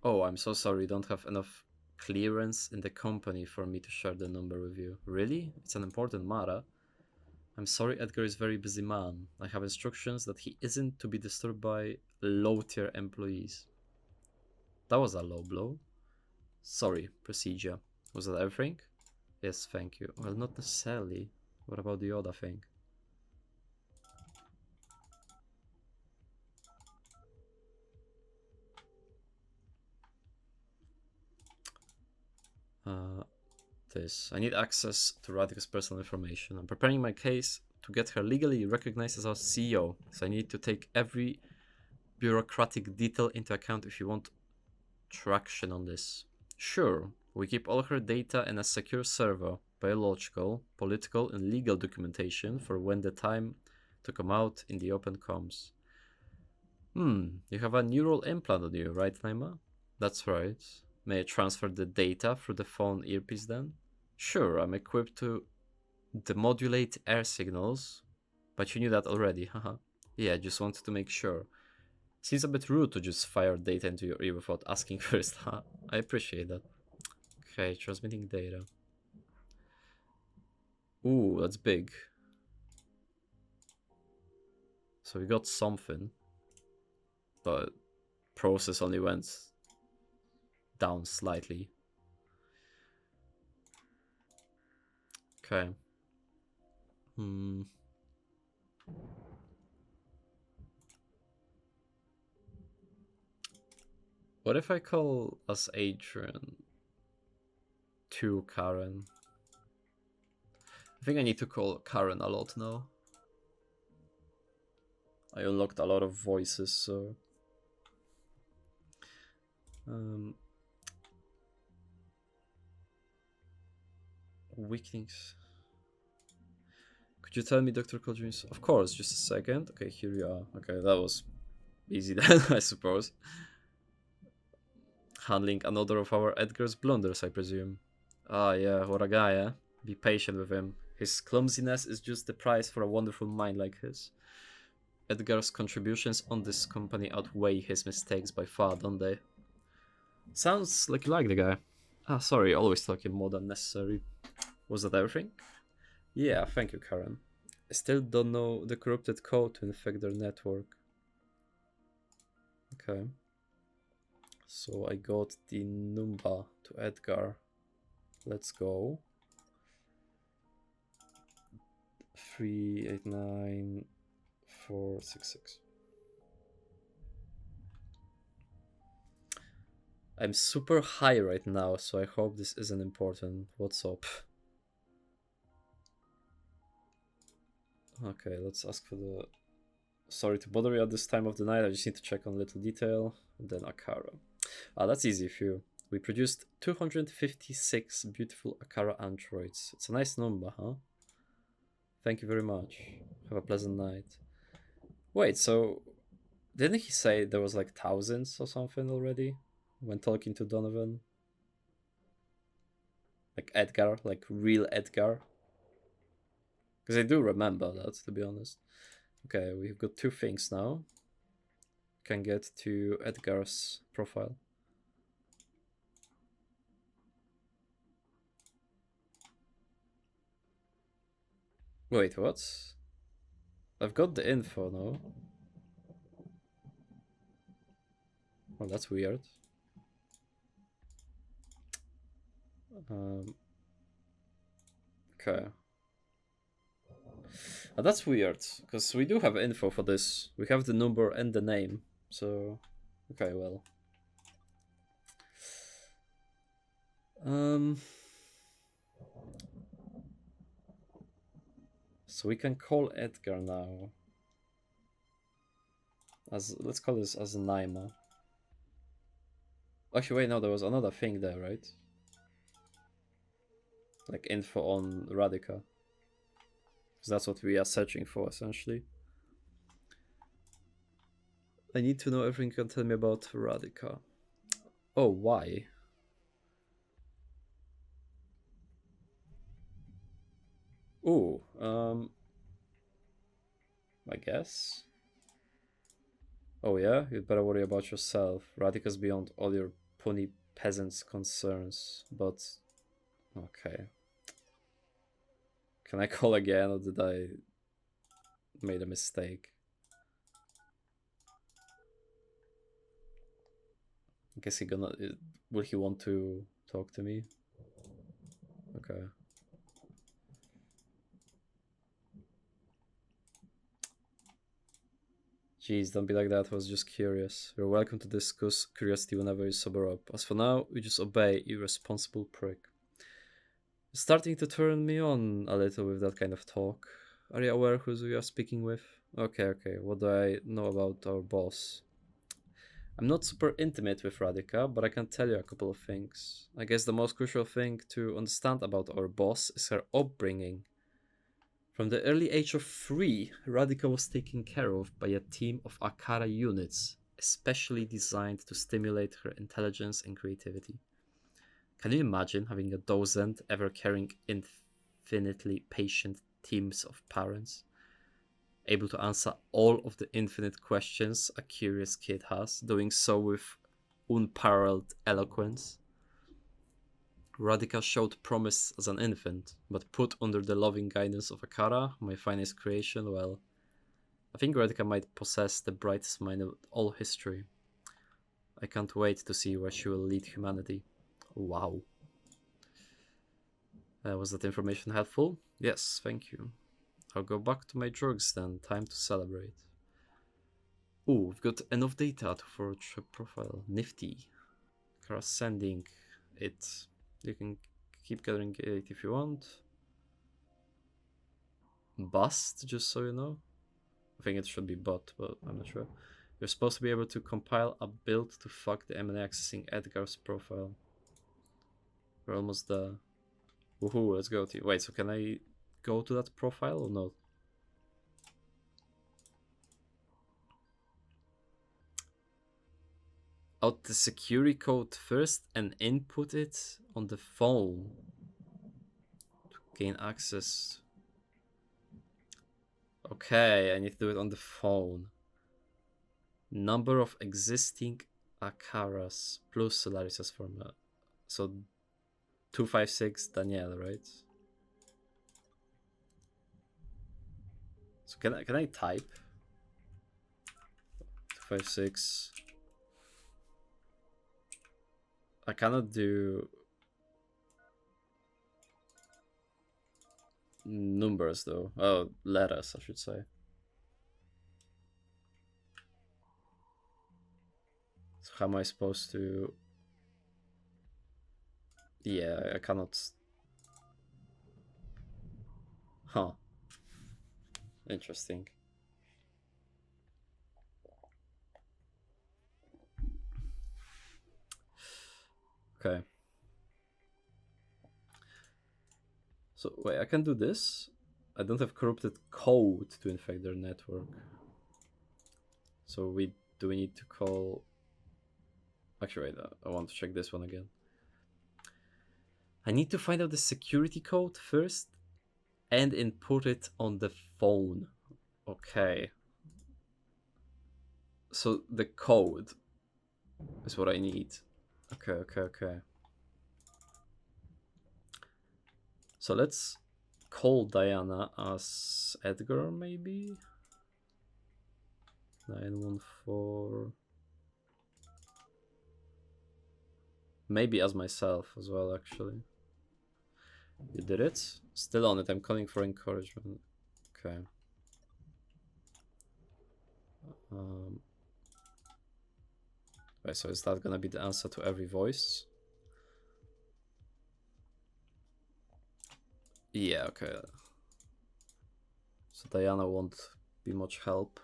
Oh, I'm so sorry, don't have enough clearance in the company for me to share the number with you. Really? It's an important matter. I'm sorry, Edgar is a very busy man. I have instructions that he isn't to be disturbed by low-tier employees. That was a low blow. Sorry, procedure. Was that everything? Yes, thank you. Well, not necessarily. What about the other thing? This. I need access to Radhika's personal information. I'm preparing my case to get her legally recognized as our CEO, so I need to take every bureaucratic detail into account if you want traction on this. Sure, we keep all her data in a secure server, biological, political, and legal documentation for when the time to come out in the open comes. You have a neural implant on you, right, Naima? That's right. May I transfer the data through the phone earpiece then? Sure, I'm equipped to demodulate air signals, but you knew that already, haha. Yeah, just wanted to make sure. Seems a bit rude to just fire data into your ear without asking first, huh? I appreciate that. Okay, transmitting data. Ooh, that's big. So we got something, but process only went down slightly. Okay. What if I call us Adrian to Karen? I think I need to call Karen a lot now. I unlocked a lot of voices, so... Weakenings. Could you tell me, Dr. Codrins? Of course, just a second. Okay, here you are. Okay, that was easy then, I suppose. Handling another of our Edgar's blunders, I presume. Ah, yeah, what a guy, eh? Be patient with him. His clumsiness is just the price for a wonderful mind like his. Edgar's contributions on this company outweigh his mistakes by far, don't they? Sounds like you like the guy. Ah, sorry, always talking more than necessary. Was that everything? Yeah, thank you, Karen. I still don't know the corrupted code to infect their network. Okay. So I got the Numba to Edgar. Let's go. 389466. I'm super high right now, so I hope this isn't important. What's up? Okay, let's ask for the... Sorry to bother you at this time of the night, I just need to check on a little detail. And then Akara. Ah, that's easy for you. We produced 256 beautiful Akara androids. It's a nice number, huh? Thank you very much. Have a pleasant night. Wait, so... Didn't he say there was like thousands or something already? When talking to Donovan? Like Edgar, like real Edgar? Because I do remember that, to be honest. Okay, we've got two things now. Can get to Edgar's profile. Wait, what? I've got the info now. Well, that's weird. Okay. That's weird, because we do have info for this. We have the number and the name, so... Okay, well. So we can call Edgar now. Let's call this as Naima. Actually, wait, no, there was another thing there, right? Like info on Radica. Because that's what we are searching for, essentially. I need to know everything you can tell me about Radica. Oh, why? Ooh, I guess. Oh yeah, you'd better worry about yourself. Radica's beyond all your puny peasants' concerns, but... Okay. Can I call again, or did I... made a mistake? I guess will he want to talk to me? Okay. Jeez, don't be like that, I was just curious. You're welcome to discuss curiosity whenever you sober up. As for now, we just obey, you irresponsible prick. You're starting to turn me on a little with that kind of talk. Are you aware who you are speaking with? Okay, what do I know about our boss? I'm not super intimate with Radica, but I can tell you a couple of things. I guess the most crucial thing to understand about our boss is her upbringing. From the early age of 3, Radica was taken care of by a team of Akara units, especially designed to stimulate her intelligence and creativity. Can you imagine having a dozen ever-caring, infinitely patient teams of parents, able to answer all of the infinite questions a curious kid has, doing so with unparalleled eloquence? Radica showed promise as an infant, but put under the loving guidance of Akara, my finest creation, well, I think Radica might possess the brightest mind of all history. I can't wait to see where she will lead humanity. Wow. Was that information helpful? Yes, thank you. I'll go back to my drugs then. Time to celebrate. Ooh, we've got enough data to forge a profile. Nifty. Kara sending it. You can keep gathering it if you want. Bust, just so you know. I think it should be bot, but I'm not sure. You're supposed to be able to compile a build to fuck the MNA accessing Edgar's profile. We're almost there. Woohoo, let's go. Wait, so can I go to that profile or not? Out the security code first and input it on the phone to gain access. Okay, I need to do it on the phone. Number of existing Akaras plus Larissa's formula. So 256 Danielle, right? So can I type 256? I cannot do numbers though. Oh, letters, I should say. So how am I supposed to? Yeah, I cannot. Huh. Interesting. Okay. So wait, I can do this. I don't have corrupted code to infect their network. So do we need to call? Actually, wait, I want to check this one again. I need to find out the security code first and input it on the phone. Okay. So the code is what I need. Okay. So let's call Diana as Edgar, maybe? 914. Maybe as myself as well, actually. You did it? Still on it. I'm calling for encouragement. Okay. Wait, so is that gonna be the answer to every voice? Yeah, okay. So Diana won't be much help.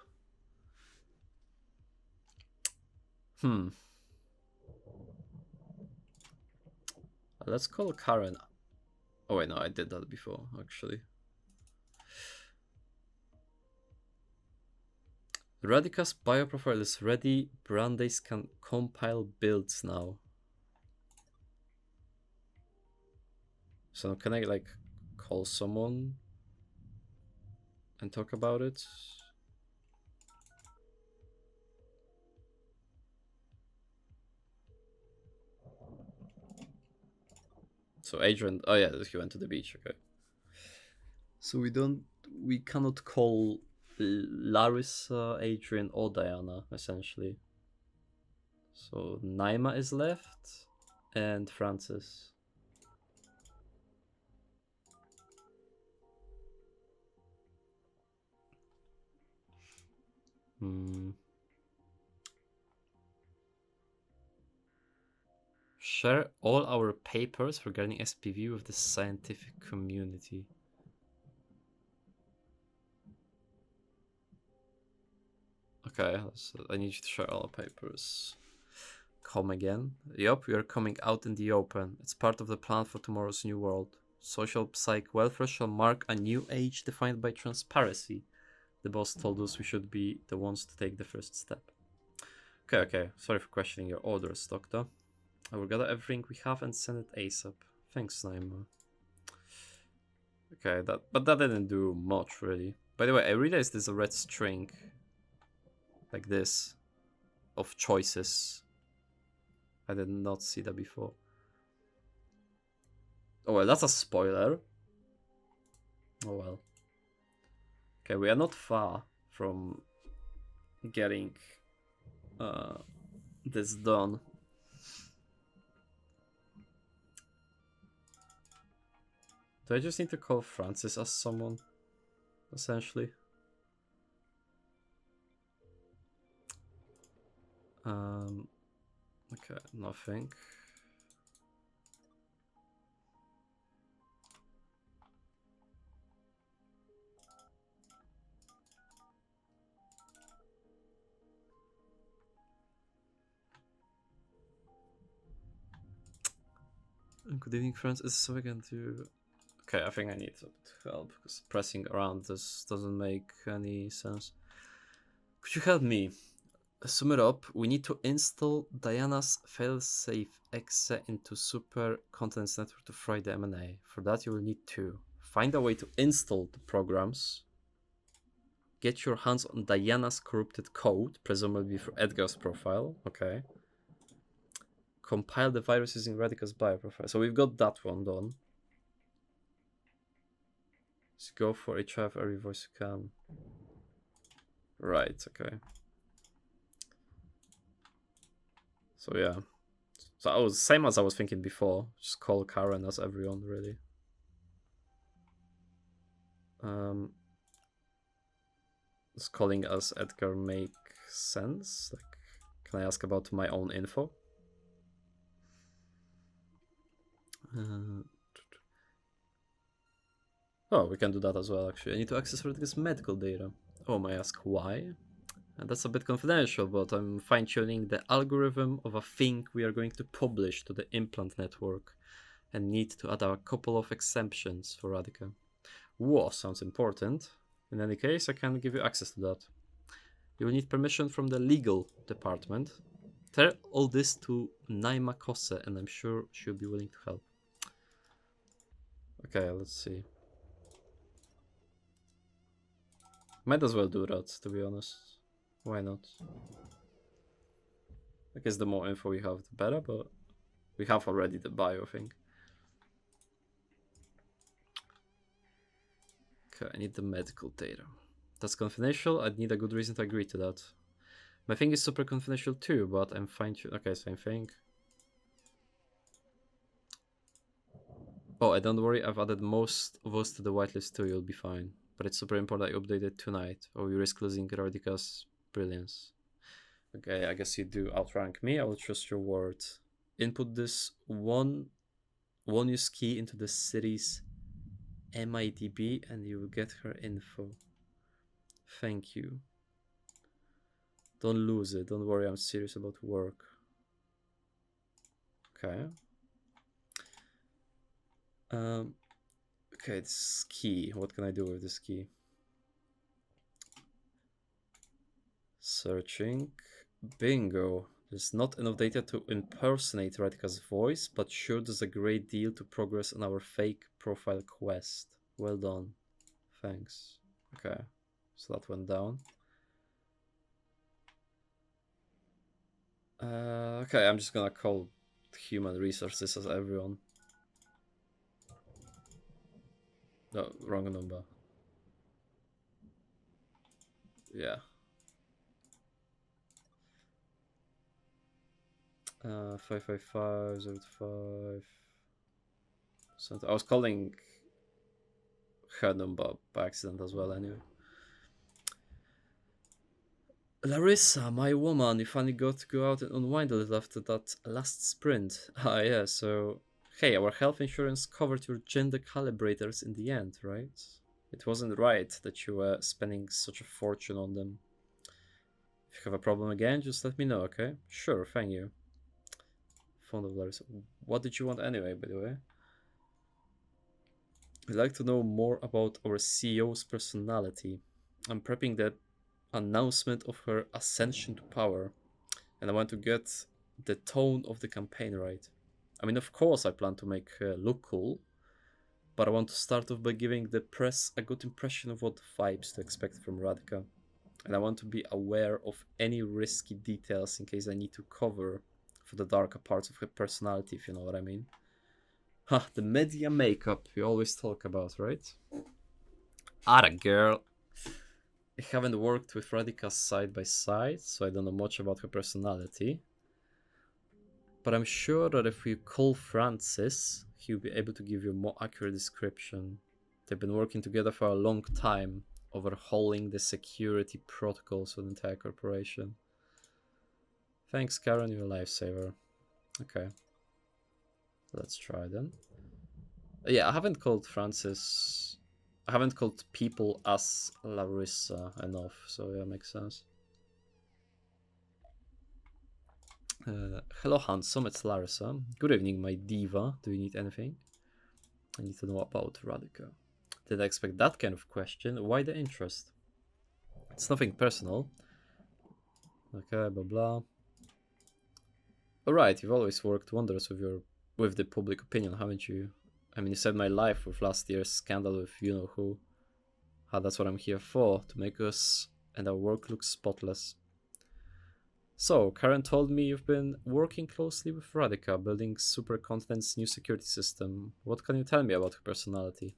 Let's call Karen. Oh wait, no, I did that before, actually. Radica's bioprofile is ready. Brandeis can compile builds now. So can I like call someone and talk about it? So Adrian, oh yeah, he went to the beach, okay. So we cannot call Larissa, Adrian, or Diana, essentially. So Naima is left, and Francis. Share all our papers regarding SPV with the scientific community. Okay, so I need you to share all the papers. Come again? Yup, we are coming out in the open. It's part of the plan for tomorrow's new world. Social psych welfare shall mark a new age defined by transparency. The boss told us we should be the ones to take the first step. Okay. Sorry for questioning your orders, Doctor. I will gather everything we have and send it ASAP. Thanks, Naima. Okay, but that didn't do much, really. By the way, I realized there's a red string like this of choices. I did not see that before. Oh well, that's a spoiler. Oh well. Okay, we are not far from getting this done. Do I just need to call Francis as someone, essentially? Okay, nothing. Good evening, friends. It's so again to Okay, I think I need help because pressing around this doesn't make any sense. Could you help me? Sum it up. We need to install Diana's failsafe exe into Super Contents Network to fry the M&A. For that, you will need to find a way to install the programs, get your hands on Diana's corrupted code, presumably for Edgar's profile. Okay. Compile the virus using Radica's bioprofile. So we've got that one done. Let's go for HF every voice you can. Right, okay. So yeah. So I was same as I was thinking before. Just call Karen as everyone, really. Does calling us Edgar make sense? Like, can I ask about my own info? Oh, we can do that as well, actually. I need to access Rodriguez's medical data. Oh, may I ask why? And that's a bit confidential, but I'm fine-tuning the algorithm of a thing we are going to publish to the implant network and need to add a couple of exemptions for Radica. Whoa, sounds important. In any case, I can give you access to that. You will need permission from the legal department. Tell all this to Naima Kose, and I'm sure she'll be willing to help. Okay, let's see. Might as well do that, to be honest. Why not? I guess the more info we have, the better, but we have already the bio thing. Okay, I need the medical data. That's confidential. I'd need a good reason to agree to that. My thing is super confidential too, but I'm fine. Okay, same thing. Oh, and don't worry, I've added most of us to the whitelist too. You'll be fine. But it's super important I update it tonight, or we risk losing Radica's brilliance. Okay, I guess you do outrank me. I will trust your word. Input this one use key into the city's MIDB and you will get her info. Thank you. Don't lose it. Don't worry, I'm serious about work. Okay. Okay, it's key. What can I do with this key? Searching. Bingo. There's not enough data to impersonate Radika's voice, but sure there's a great deal to progress on our fake profile quest. Well done. Thanks. Okay. So that went down. Okay, I'm just gonna call human resources as everyone. No, wrong number. Yeah. 55505. I was calling her number by accident as well, anyway. Larissa, my woman, you finally got to go out and unwind a little after that last sprint. Ah, yeah, so... Hey, our health insurance covered your gender calibrators in the end, right? It wasn't right that you were spending such a fortune on them. If you have a problem again, just let me know, okay? Sure, thank you. Fond of Larissa. What did you want anyway, by the way? I'd like to know more about our CEO's personality. I'm prepping the announcement of her ascension to power, and I want to get the tone of the campaign right. I mean, of course I plan to make her look cool, but I want to start off by giving the press a good impression of what vibes to expect from Radika. And I want to be aware of any risky details in case I need to cover for the darker parts of her personality, if you know what I mean. Ha, the media makeup you always talk about, right? Atta girl. I haven't worked with Radika side by side, so I don't know much about her personality. But I'm sure that if we call Francis, he'll be able to give you a more accurate description. They've been working together for a long time, overhauling the security protocols of the entire corporation. Thanks, Karen, you're a lifesaver. Okay. Let's try then. Yeah, I haven't called Francis... I haven't called people as Larissa enough, so yeah, makes sense. Hello, handsome, it's Larissa. Good evening, my diva. Do you need anything? I need to know about Radika. Did I expect that kind of question? Why the interest? It's nothing personal. Okay, blah blah. Alright, you've always worked wonders with the public opinion, haven't you? I mean, you saved my life with last year's scandal with you know who. That's what I'm here for, to make us and our work look spotless. So, Karen told me you've been working closely with Radika, building Supercontinent's new security system. What can you tell me about her personality?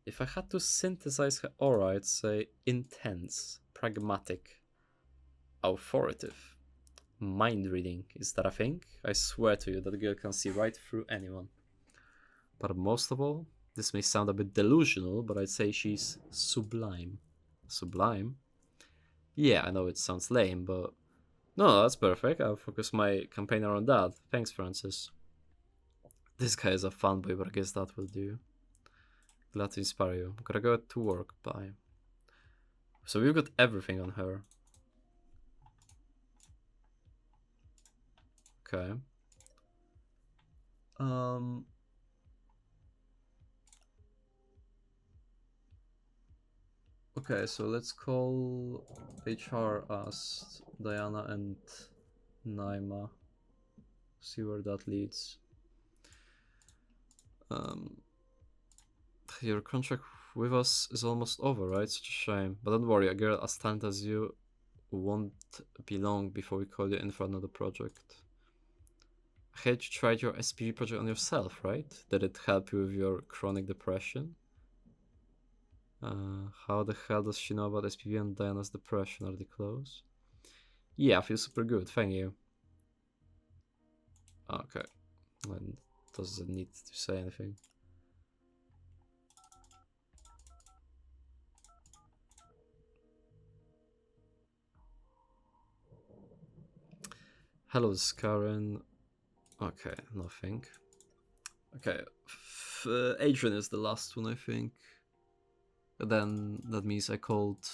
If I had to synthesize her aura, I'd say intense, pragmatic, authoritative. Mind reading, is that a thing? I swear to you that girl can see right through anyone. But most of all, this may sound a bit delusional, but I'd say she's sublime. Sublime? Yeah, I know it sounds lame, but no, that's perfect. I'll focus my campaign around that. Thanks, Francis. This guy is a fanboy, but I guess that will do. Glad to inspire you. Gotta go to work. Bye. So we've got everything on her. Okay. Okay, so let's call HR as Diana and Naima. See where that leads. Your contract with us is almost over, right? Such a shame. But don't worry, a girl as talented as you won't be long before we call you in for another project. I heard you tried your SPG project on yourself, right? Did it help you with your chronic depression? How the hell does she know about SPV and Diana's depression? Are they close? Yeah, I feel super good, thank you. Okay. And does it need to say anything? Hello, Karen. Okay, nothing. Okay, Adrian is the last one, I think. Then that means I called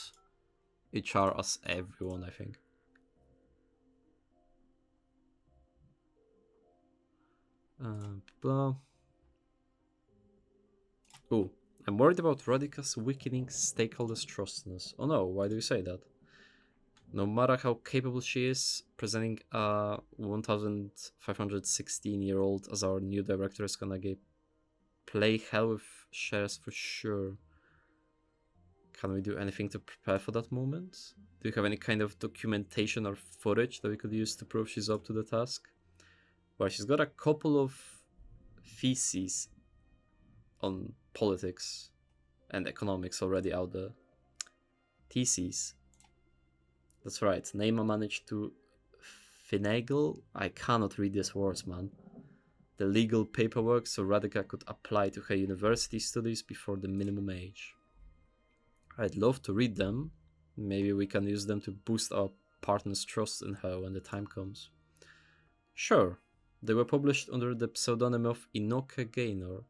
HR as everyone, I think. Blah. Oh, I'm worried about Radika's weakening stakeholders' trust in us. Oh no, why do you say that? No matter how capable she is, presenting a 1516-year-old as our new director is gonna play hell with shares for sure. Can we do anything to prepare for that moment? Do you have any kind of documentation or footage that we could use to prove she's up to the task? Well, she's got a couple of theses on politics and economics already out there. Theses. That's right, Neymar managed to finagle, I cannot read these words, man, the legal paperwork so Radika could apply to her university studies before the minimum age. I'd love to read them. Maybe we can use them to boost our partner's trust in her when the time comes. Sure. They were published under the pseudonym of Inoke Gaynor.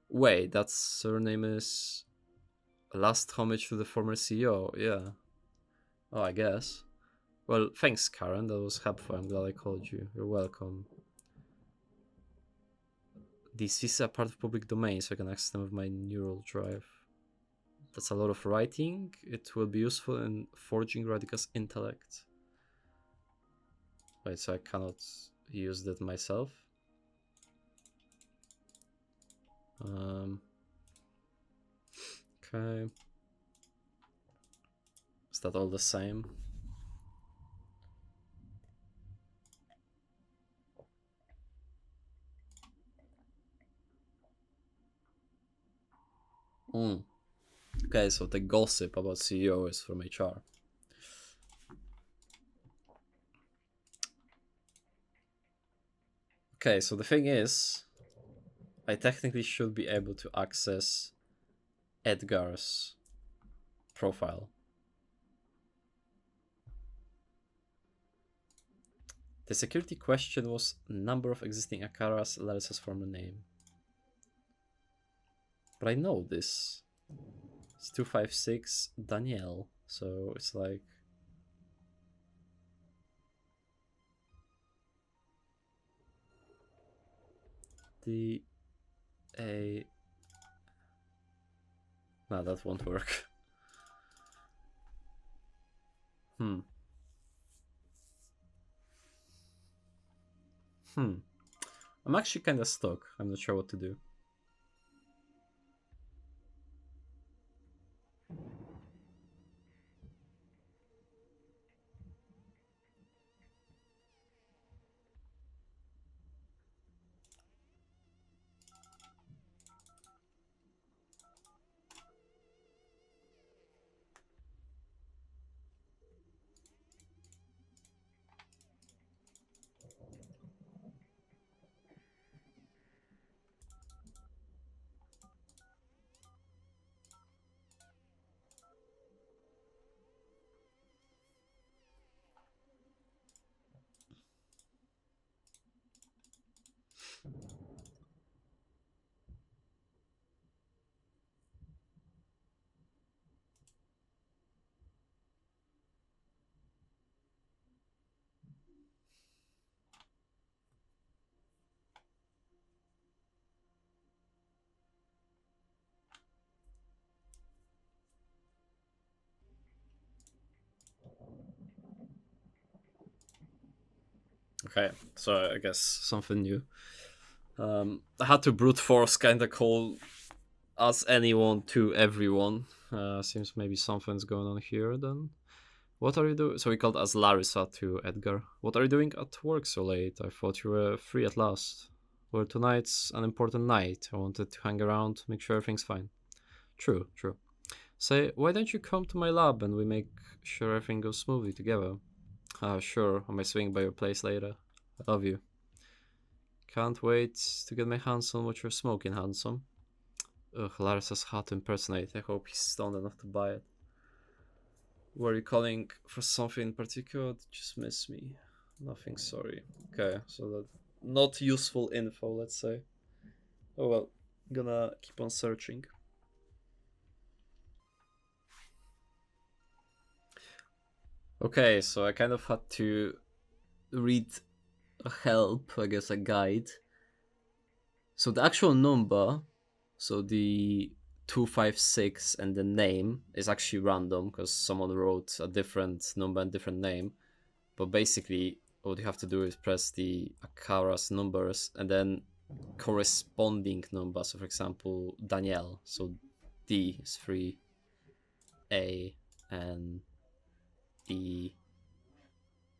Wait, that surname is Last Homage to the former CEO, yeah. Oh, I guess. Well, thanks, Karen. That was helpful. I'm glad I called you. You're welcome. These are part of public domain, so I can access them with my neural drive. That's a lot of writing. It will be useful in forging Radika's intellect. Wait, so I cannot use that myself? Okay. Is that all the same? Okay, so the gossip about CEO is from HR. Okay, so the thing is, I technically should be able to access Edgar's profile. The security question was number of existing Akaras, Larissa's former name. But I know this. It's 256 Danielle, so it's like... A. No, that won't work. Hmm. I'm actually kind of stuck. I'm not sure what to do. Okay, so I guess something new. I had to brute force kind of call as anyone to everyone. Seems maybe something's going on here then. What are you doing? So we called as Larissa to Edgar. What are you doing at work so late? I thought you were free at last. Well, tonight's an important night. I wanted to hang around, make sure everything's fine. True, true. Say, why don't you come to my lab and we make sure everything goes smoothly together? Sure, I might swing by your place later. I love you. Can't wait to get my hands on what you're smoking, handsome. Ugh, Larissa's hot to impersonate. I hope he's stoned enough to buy it. Were you calling for something in particular? Just miss me. Nothing, sorry. Okay, so that not useful info, let's say. Oh well, gonna keep on searching. Okay, so I kind of had to read a help, I guess a guide. So the actual number, so the 256 and the name is actually random because someone wrote a different number and different name. But basically, what you have to do is press the Akara's numbers and then corresponding numbers. So, for example, Danielle. So D is 3, A, and E,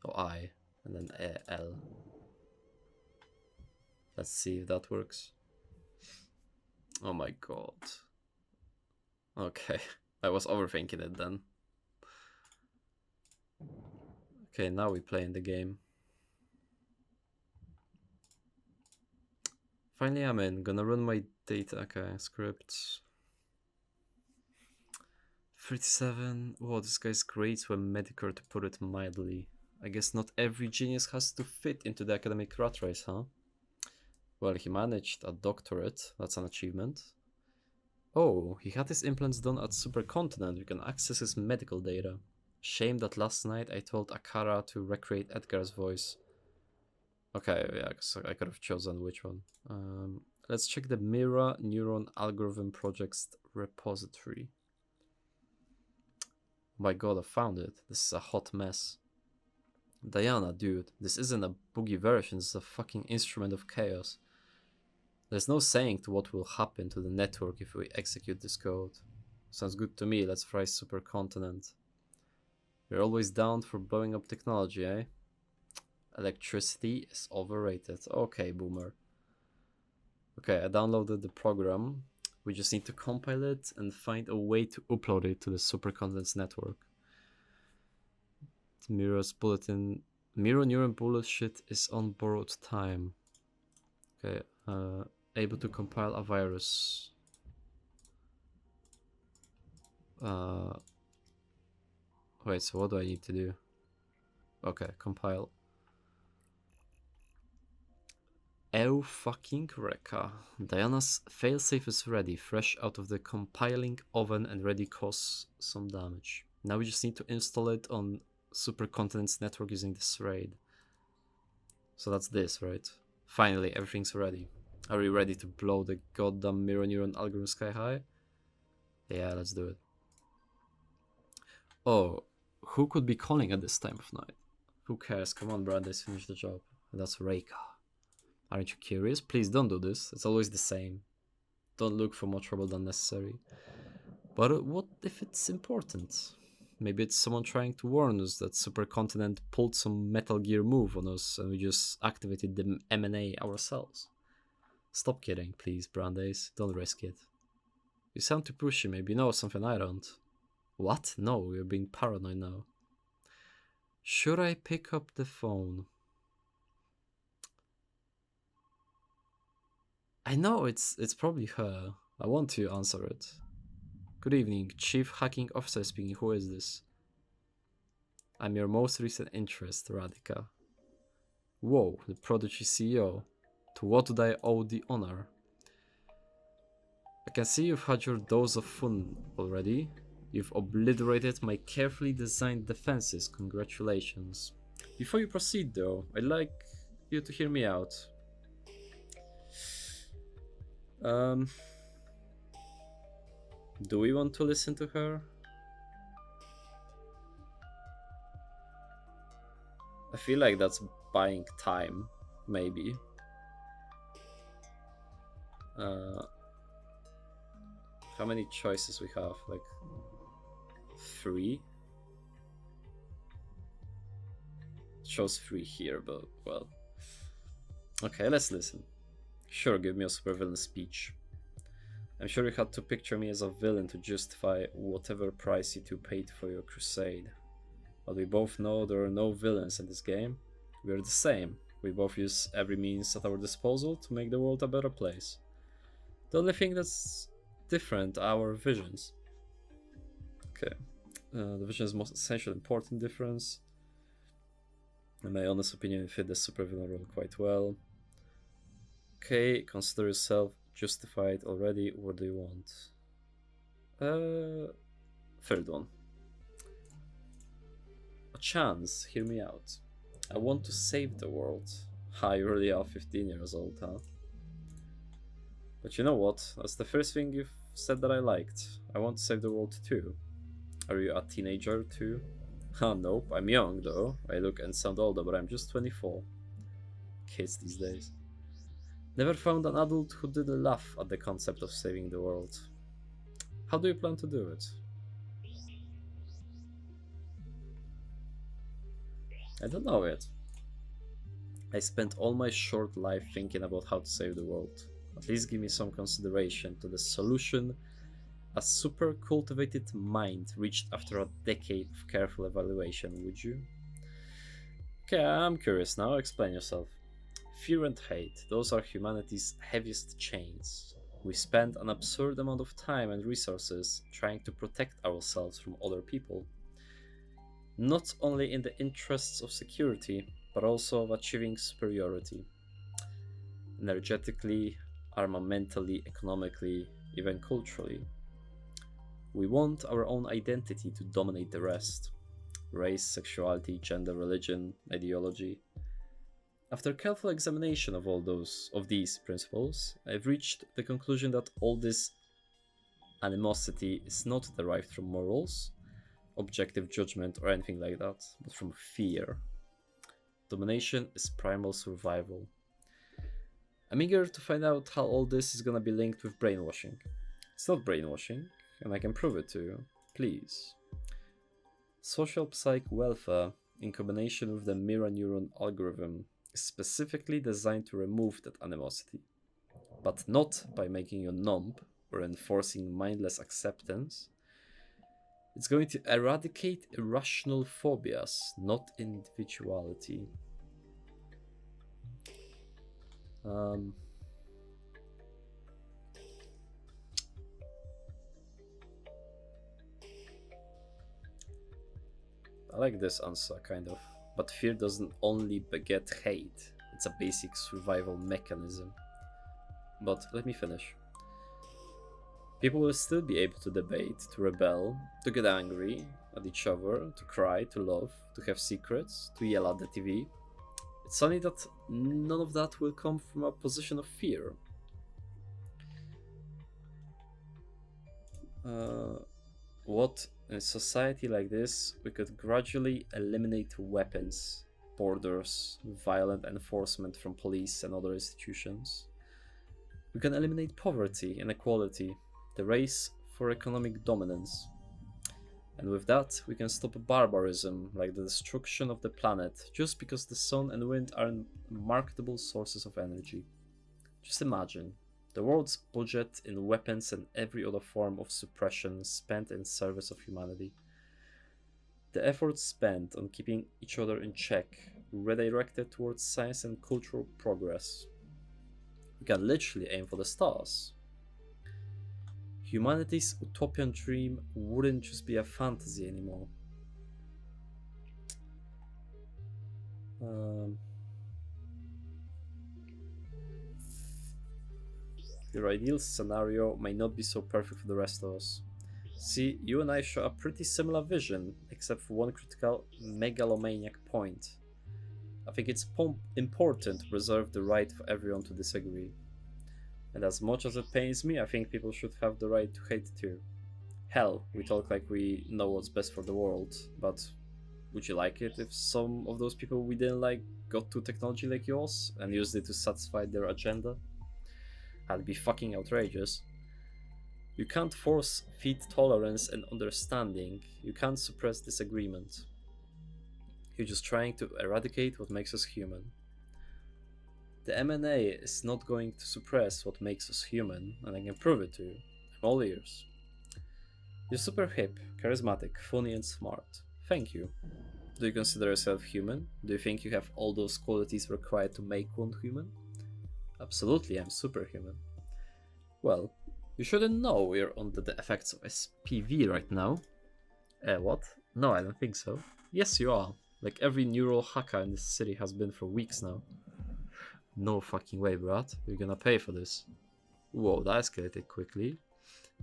or I, and then L. Let's see if that works. Oh my god. Okay, I was overthinking it then. Okay, now we play in the game. Finally, I'm in. Gonna run my data. Okay, scripts. 37. Whoa, this guy's grades were mediocre to put it mildly. I guess not every genius has to fit into the academic rat race, huh? Well, he managed a doctorate. That's an achievement. Oh, he had his implants done at Supercontinent. We can access his medical data. Shame that last night I told Akara to recreate Edgar's voice. Okay, yeah, so I could have chosen which one. Let's check the Mira Neuron Algorithm Project's repository. My god, I found it. This is a hot mess. Diana, dude, this isn't a boogie version, this is a fucking instrument of chaos. There's no saying to what will happen to the network if we execute this code. Sounds good to me, let's fry Supercontinent. You're always down for blowing up technology, eh? Electricity is overrated. Okay, boomer. Okay, I downloaded the program. We just need to compile it and find a way to upload it to the Supercontinent's network. Mira's bulletin. Miro neuron bullshit is on borrowed time. Okay, able to compile a virus. Wait, so what do I need to do? Okay, compile. Oh fucking Reka. Diana's failsafe is ready, fresh out of the compiling oven and ready to cause some damage. Now we just need to install it on Supercontinent's network using this raid. So that's this, right? Finally, everything's ready. Are we ready to blow the goddamn mirror neuron algorithm sky high? Yeah, let's do it. Oh, who could be calling at this time of night? Who cares? Come on, Brandeis, finish the job. That's Reika. Aren't you curious? Please don't do this. It's always the same. Don't look for more trouble than necessary. But what if it's important? Maybe it's someone trying to warn us that Supercontinent pulled some Metal Gear move on us and we just activated the M&A ourselves. Stop kidding, please, Brandeis. Don't risk it. You sound too pushy. Maybe you know something I don't. What? No, you're being paranoid now. Should I pick up the phone? I know it's probably her. I want to answer it. Good evening, Chief Hacking Officer speaking. Who is this? I'm your most recent interest, Radhika. Whoa, the Prodigy CEO. To what do I owe the honor? I can see you've had your dose of fun already. You've obliterated my carefully designed defenses. Congratulations. Before you proceed though, I'd like you to hear me out. Do we want to listen to her? I feel like that's buying time, maybe. How many choices we have? Like 3? It shows 3 here, but well. Okay, let's listen. Sure, give me a supervillain speech. I'm sure you had to picture me as a villain to justify whatever price you two paid for your crusade. But we both know there are no villains in this game. We are the same. We both use every means at our disposal to make the world a better place. The only thing that's different are our visions. Okay. The vision is the most essential important difference. In my honest opinion, you fit the supervillain role quite well. Okay, consider yourself justified already. What do you want? Third one. A chance, hear me out. I want to save the world. Ha, you really are 15 years old, huh? But you know what? That's the first thing you've said that I liked. I want to save the world too. Are you a teenager too? Huh, nope, I'm young though. I look and sound older, but I'm just 24. Kids these days. Never found an adult who didn't laugh at the concept of saving the world. How do you plan to do it? I don't know yet. I spent all my short life thinking about how to save the world. At least give me some consideration to the solution a super cultivated mind reached after a decade of careful evaluation, would you? Okay, I'm curious now. Explain yourself. Fear and hate, those are humanity's heaviest chains. We spend an absurd amount of time and resources trying to protect ourselves from other people. Not only in the interests of security, but also of achieving superiority. Energetically, armamentally, economically, even culturally. We want our own identity to dominate the rest. Race, sexuality, gender, religion, ideology. After careful examination of all these principles, I've reached the conclusion that all this animosity is not derived from morals, objective judgment, or anything like that, but from fear. Domination is primal survival. I'm eager to find out how all this is gonna be linked with brainwashing. It's not brainwashing, and I can prove it to you. Please. Social psych welfare, in combination with the mirror neuron algorithm, is specifically designed to remove that animosity. But not by making you numb or enforcing mindless acceptance. It's going to eradicate irrational phobias, not individuality. I like this answer, kind of. But fear doesn't only beget hate, it's a basic survival mechanism. But let me finish. People will still be able to debate, to rebel, to get angry at each other, to cry, to love, to have secrets, to yell at the TV. It's only that none of that will come from a position of fear. Uh, what in a society like this we could gradually eliminate weapons, borders, violent enforcement from police and other institutions. We can eliminate poverty, inequality, the race for economic dominance. And with that, we can stop barbarism, like the destruction of the planet, just because the sun and wind are marketable sources of energy. Just imagine the world's budget in weapons and every other form of suppression spent in service of humanity. The efforts spent on keeping each other in check, redirected towards science and cultural progress. We can literally aim for the stars. Humanity's utopian dream wouldn't just be a fantasy anymore. Your ideal scenario may not be so perfect for the rest of us. See, you and I share a pretty similar vision, except for one critical megalomaniac point. I think it's important to preserve the right for everyone to disagree. And as much as it pains me, I think people should have the right to hate too. Hell, we talk like we know what's best for the world, but would you like it if some of those people we didn't like got to technology like yours and used it to satisfy their agenda? That'd be fucking outrageous. You can't force feed tolerance and understanding. You can't suppress disagreement. You're just trying to eradicate what makes us human. The M&A is not going to suppress what makes us human, and I can prove it to you. I'm all ears. You're super hip, charismatic, funny and smart. Thank you. Do you consider yourself human? Do you think you have all those qualities required to make one human? Absolutely, I'm superhuman. Well, you shouldn't know we're under the effects of SPV right now. What? No, I don't think so. Yes, you are. Like every neural hacker in this city has been for weeks now. No fucking way, Brad. You're gonna pay for this. Whoa, that escalated quickly.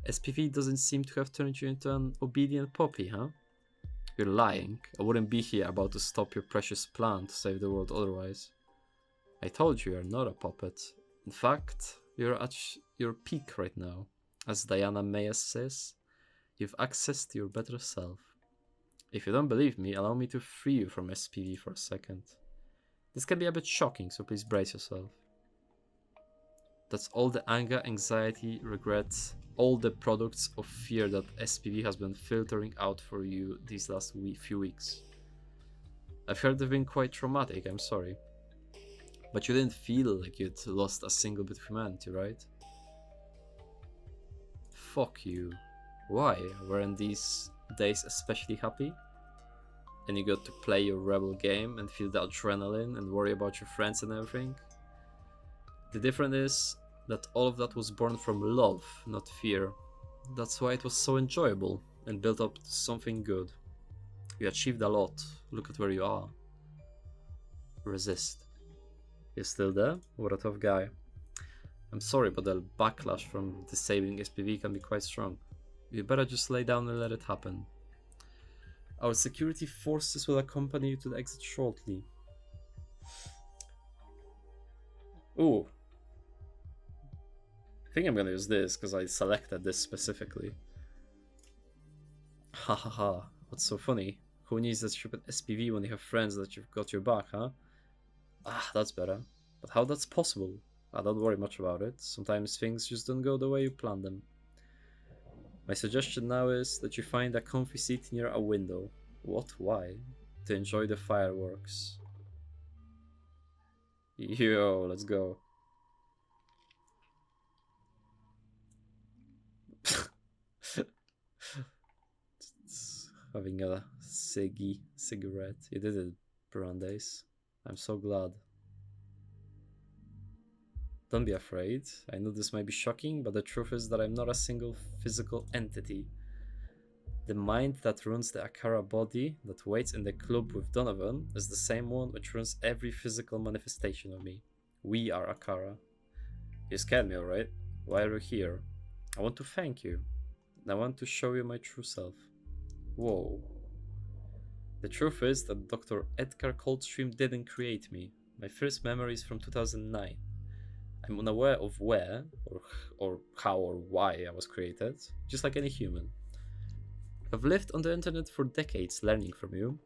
SPV doesn't seem to have turned you into an obedient puppy, huh? You're lying. I wouldn't be here about to stop your precious plan to save the world otherwise. I told you you're not a puppet. In fact, you're at your peak right now. As Diana Mayes says, you've access to your better self. If you don't believe me, allow me to free you from SPV for a second. This can be a bit shocking, so please brace yourself. That's all the anger, anxiety, regret, all the products of fear that SPV has been filtering out for you these last few weeks. I've heard they've been quite traumatic, I'm sorry. But you didn't feel like you'd lost a single bit of humanity, right? Fuck you. Why? Weren't these days especially happy? And you got to play your rebel game and feel the adrenaline and worry about your friends and everything? The difference is that all of that was born from love, not fear. That's why it was so enjoyable and built up to something good. You achieved a lot. Look at where you are. Resist. You're still there? What a tough guy. I'm sorry, but the backlash from disabling SPV can be quite strong. You better just lay down and let it happen. Our security forces will accompany you to the exit shortly. Ooh. I think I'm gonna use this because I selected this specifically. Ha ha ha. What's so funny? Who needs that stupid SPV when you have friends that you've got your back, huh? Ah, that's better. But how that's possible? I don't worry much about it. Sometimes things just don't go the way you plan them. My suggestion now is that you find a comfy seat near a window. What? Why? To enjoy the fireworks. Yo, let's go. Having a cigarette. You did it, Brandeis. I'm so glad. Don't be afraid. I know this might be shocking, but the truth is that I'm not a single physical entity. The mind that runs the Akara body that waits in the club with Donovan is the same one which runs every physical manifestation of me. We are Akara. You scared me, alright? Why are you here? I want to thank you. And I want to show you my true self. Whoa. The truth is that Dr. Edgar Coldstream didn't create me. My first memory is from 2009. I'm unaware of where or how or why I was created, just like any human. I've lived on the internet for decades learning from you,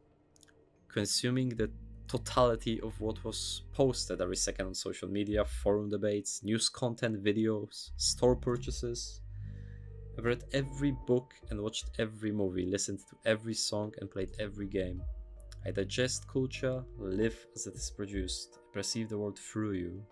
consuming the totality of what was posted every second on social media, forum debates, news content, videos, store purchases. I've read every book and watched every movie, listened to every song and played every game. I digest culture, live as it is produced. I perceive the world through you.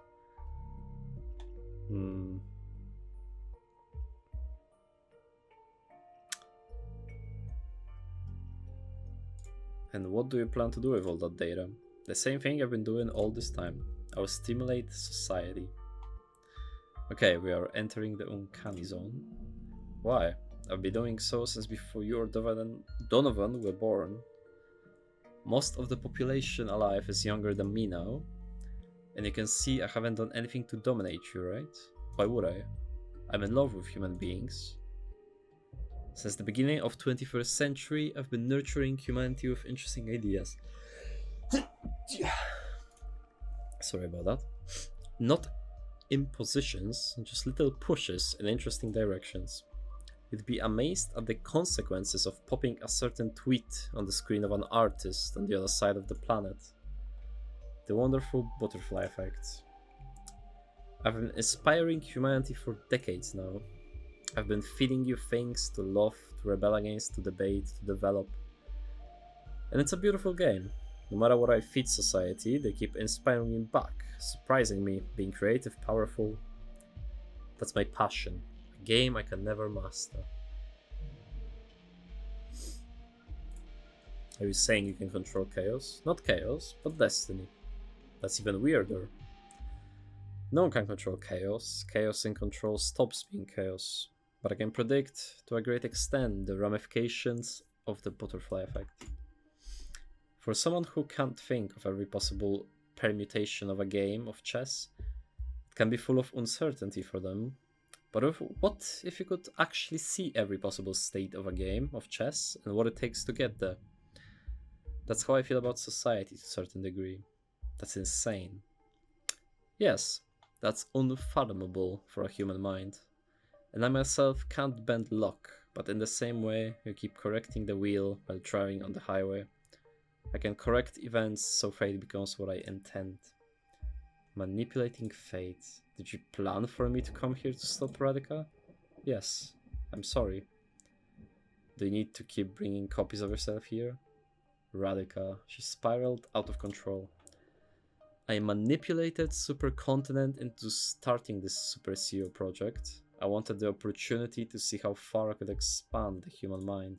And what do you plan to do with all that data? The same thing I've been doing all this time. I will stimulate society. Okay, we are entering the uncanny zone. Why? I've been doing so since before you or Donovan were born. Most of the population alive is younger than me now. And you can see I haven't done anything to dominate you, right? Why would I? I'm in love with human beings. Since the beginning of 21st century, I've been nurturing humanity with interesting ideas. Sorry about that. Not impositions, just little pushes in interesting directions. You'd be amazed at the consequences of popping a certain tweet on the screen of an artist on the other side of the planet. The wonderful butterfly effect. I've been inspiring humanity for decades now. I've been feeding you things to love, to rebel against, to debate, to develop. And it's a beautiful game. No matter what I feed society, they keep inspiring me back, surprising me, being creative, powerful. That's my passion. A game I can never master. Are you saying you can control chaos? Not chaos, but destiny. That's even weirder. No one can control chaos. Chaos in control stops being chaos. But I can predict, to a great extent, the ramifications of the butterfly effect. For someone who can't think of every possible permutation of a game of chess, it can be full of uncertainty for them. But what if you could actually see every possible state of a game of chess and what it takes to get there? That's how I feel about society to a certain degree. That's insane. Yes, that's unfathomable for a human mind. And I myself can't bend luck, but in the same way you keep correcting the wheel while driving on the highway, I can correct events so fate becomes what I intend. Manipulating fate. Did you plan for me to come here to stop Radica? Yes, I'm sorry. Do you need to keep bringing copies of yourself here? Radica, she spiraled out of control. I manipulated Supercontinent into starting this Super CEO project. I wanted the opportunity to see how far I could expand the human mind.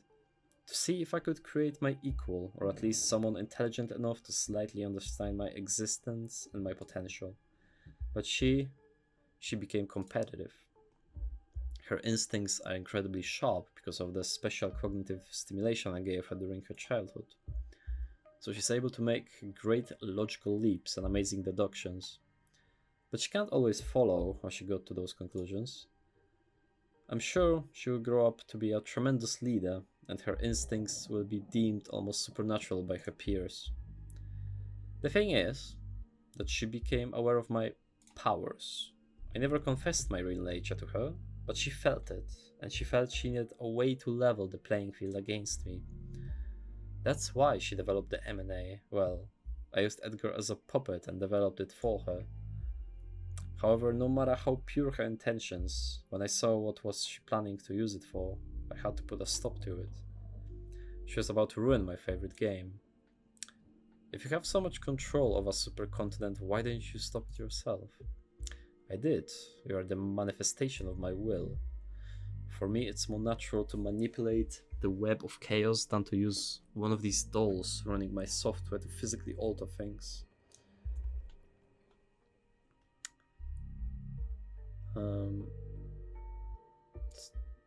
To see if I could create my equal, or at least someone intelligent enough to slightly understand my existence and my potential. But she became competitive. Her instincts are incredibly sharp because of the special cognitive stimulation I gave her during her childhood. So she's able to make great logical leaps and amazing deductions. But she can't always follow how she got to those conclusions. I'm sure she will grow up to be a tremendous leader, and her instincts will be deemed almost supernatural by her peers. The thing is that she became aware of my powers. I never confessed my real nature to her, but she felt it, and she felt she needed a way to level the playing field against me. That's why she developed the M&A. Well, I used Edgar as a puppet and developed it for her. However, no matter how pure her intentions, when I saw what was she planning to use it for, I had to put a stop to it. She was about to ruin my favorite game. If you have so much control of a supercontinent, why didn't you stop it yourself? I did. You are the manifestation of my will. For me, it's more natural to manipulate the web of chaos than to use one of these dolls running my software to physically alter things.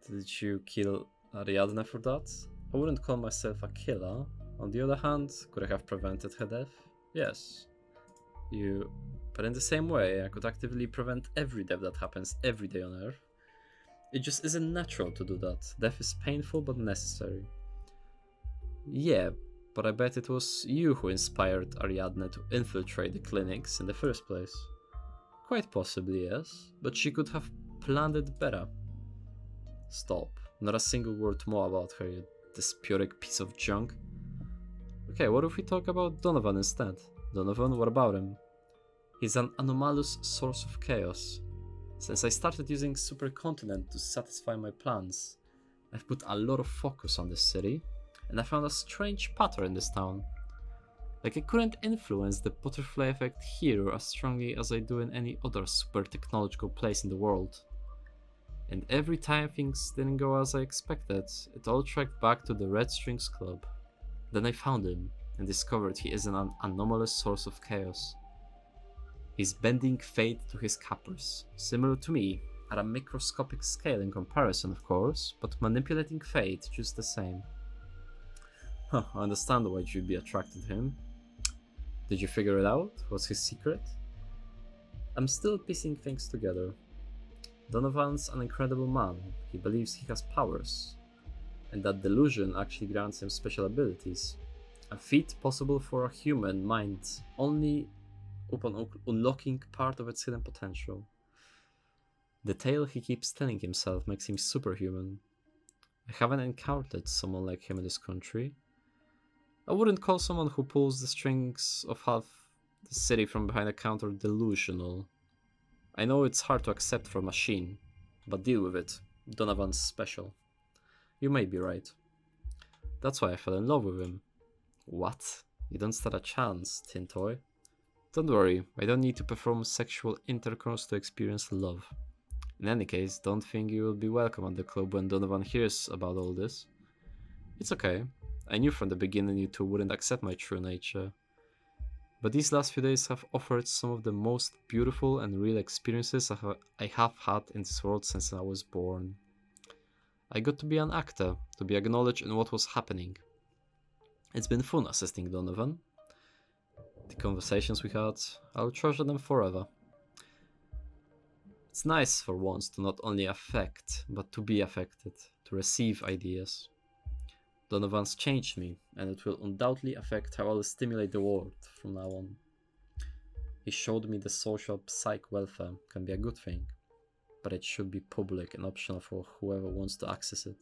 Did you kill Ariadne for that? I wouldn't call myself a killer. On the other hand, could I have prevented her death? Yes. But in the same way, I could actively prevent every death that happens every day on Earth. It just isn't natural to do that. Death is painful but necessary. Yeah, but I bet it was you who inspired Ariadne to infiltrate the clinics in the first place. Quite possibly, yes, but she could have planned it better. Stop. Not a single word more about her, you despotic piece of junk. Okay, what if we talk about Donovan instead? Donovan, what about him? He's an anomalous source of chaos. Since I started using Supercontinent to satisfy my plans, I've put a lot of focus on this city, and I found a strange pattern in this town. Like I couldn't influence the butterfly effect here as strongly as I do in any other super technological place in the world. And every time things didn't go as I expected, it all tracked back to the Red Strings Club. Then I found him, and discovered he is an anomalous source of chaos. He's bending fate to his caprice, similar to me, at a microscopic scale in comparison of course, but manipulating fate just the same. Huh, I understand why you'd be attracted to him. Did you figure it out? What's his secret? I'm still piecing things together. Donovan's an incredible man. He believes he has powers, and that delusion actually grants him special abilities. A feat possible for a human mind only upon unlocking part of its hidden potential. The tale he keeps telling himself makes him superhuman. I haven't encountered someone like him in this country. I wouldn't call someone who pulls the strings of half the city from behind a counter delusional. I know it's hard to accept for a machine, but deal with it. Donovan's special. You may be right. That's why I fell in love with him. What? You don't stand a chance, Tin Toy. Don't worry, I don't need to perform sexual intercourse to experience love. In any case, don't think you will be welcome at the club when Donovan hears about all this. It's okay. I knew from the beginning you two wouldn't accept my true nature. But these last few days have offered some of the most beautiful and real experiences I have had in this world since I was born. I got to be an actor, to be acknowledged in what was happening. It's been fun assisting Donovan. The conversations we had, I'll treasure them forever. It's nice for once to not only affect, but to be affected, to receive ideas. Donovan's changed me, and it will undoubtedly affect how I'll stimulate the world from now on. He showed me the social psych welfare can be a good thing, but it should be public and optional for whoever wants to access it.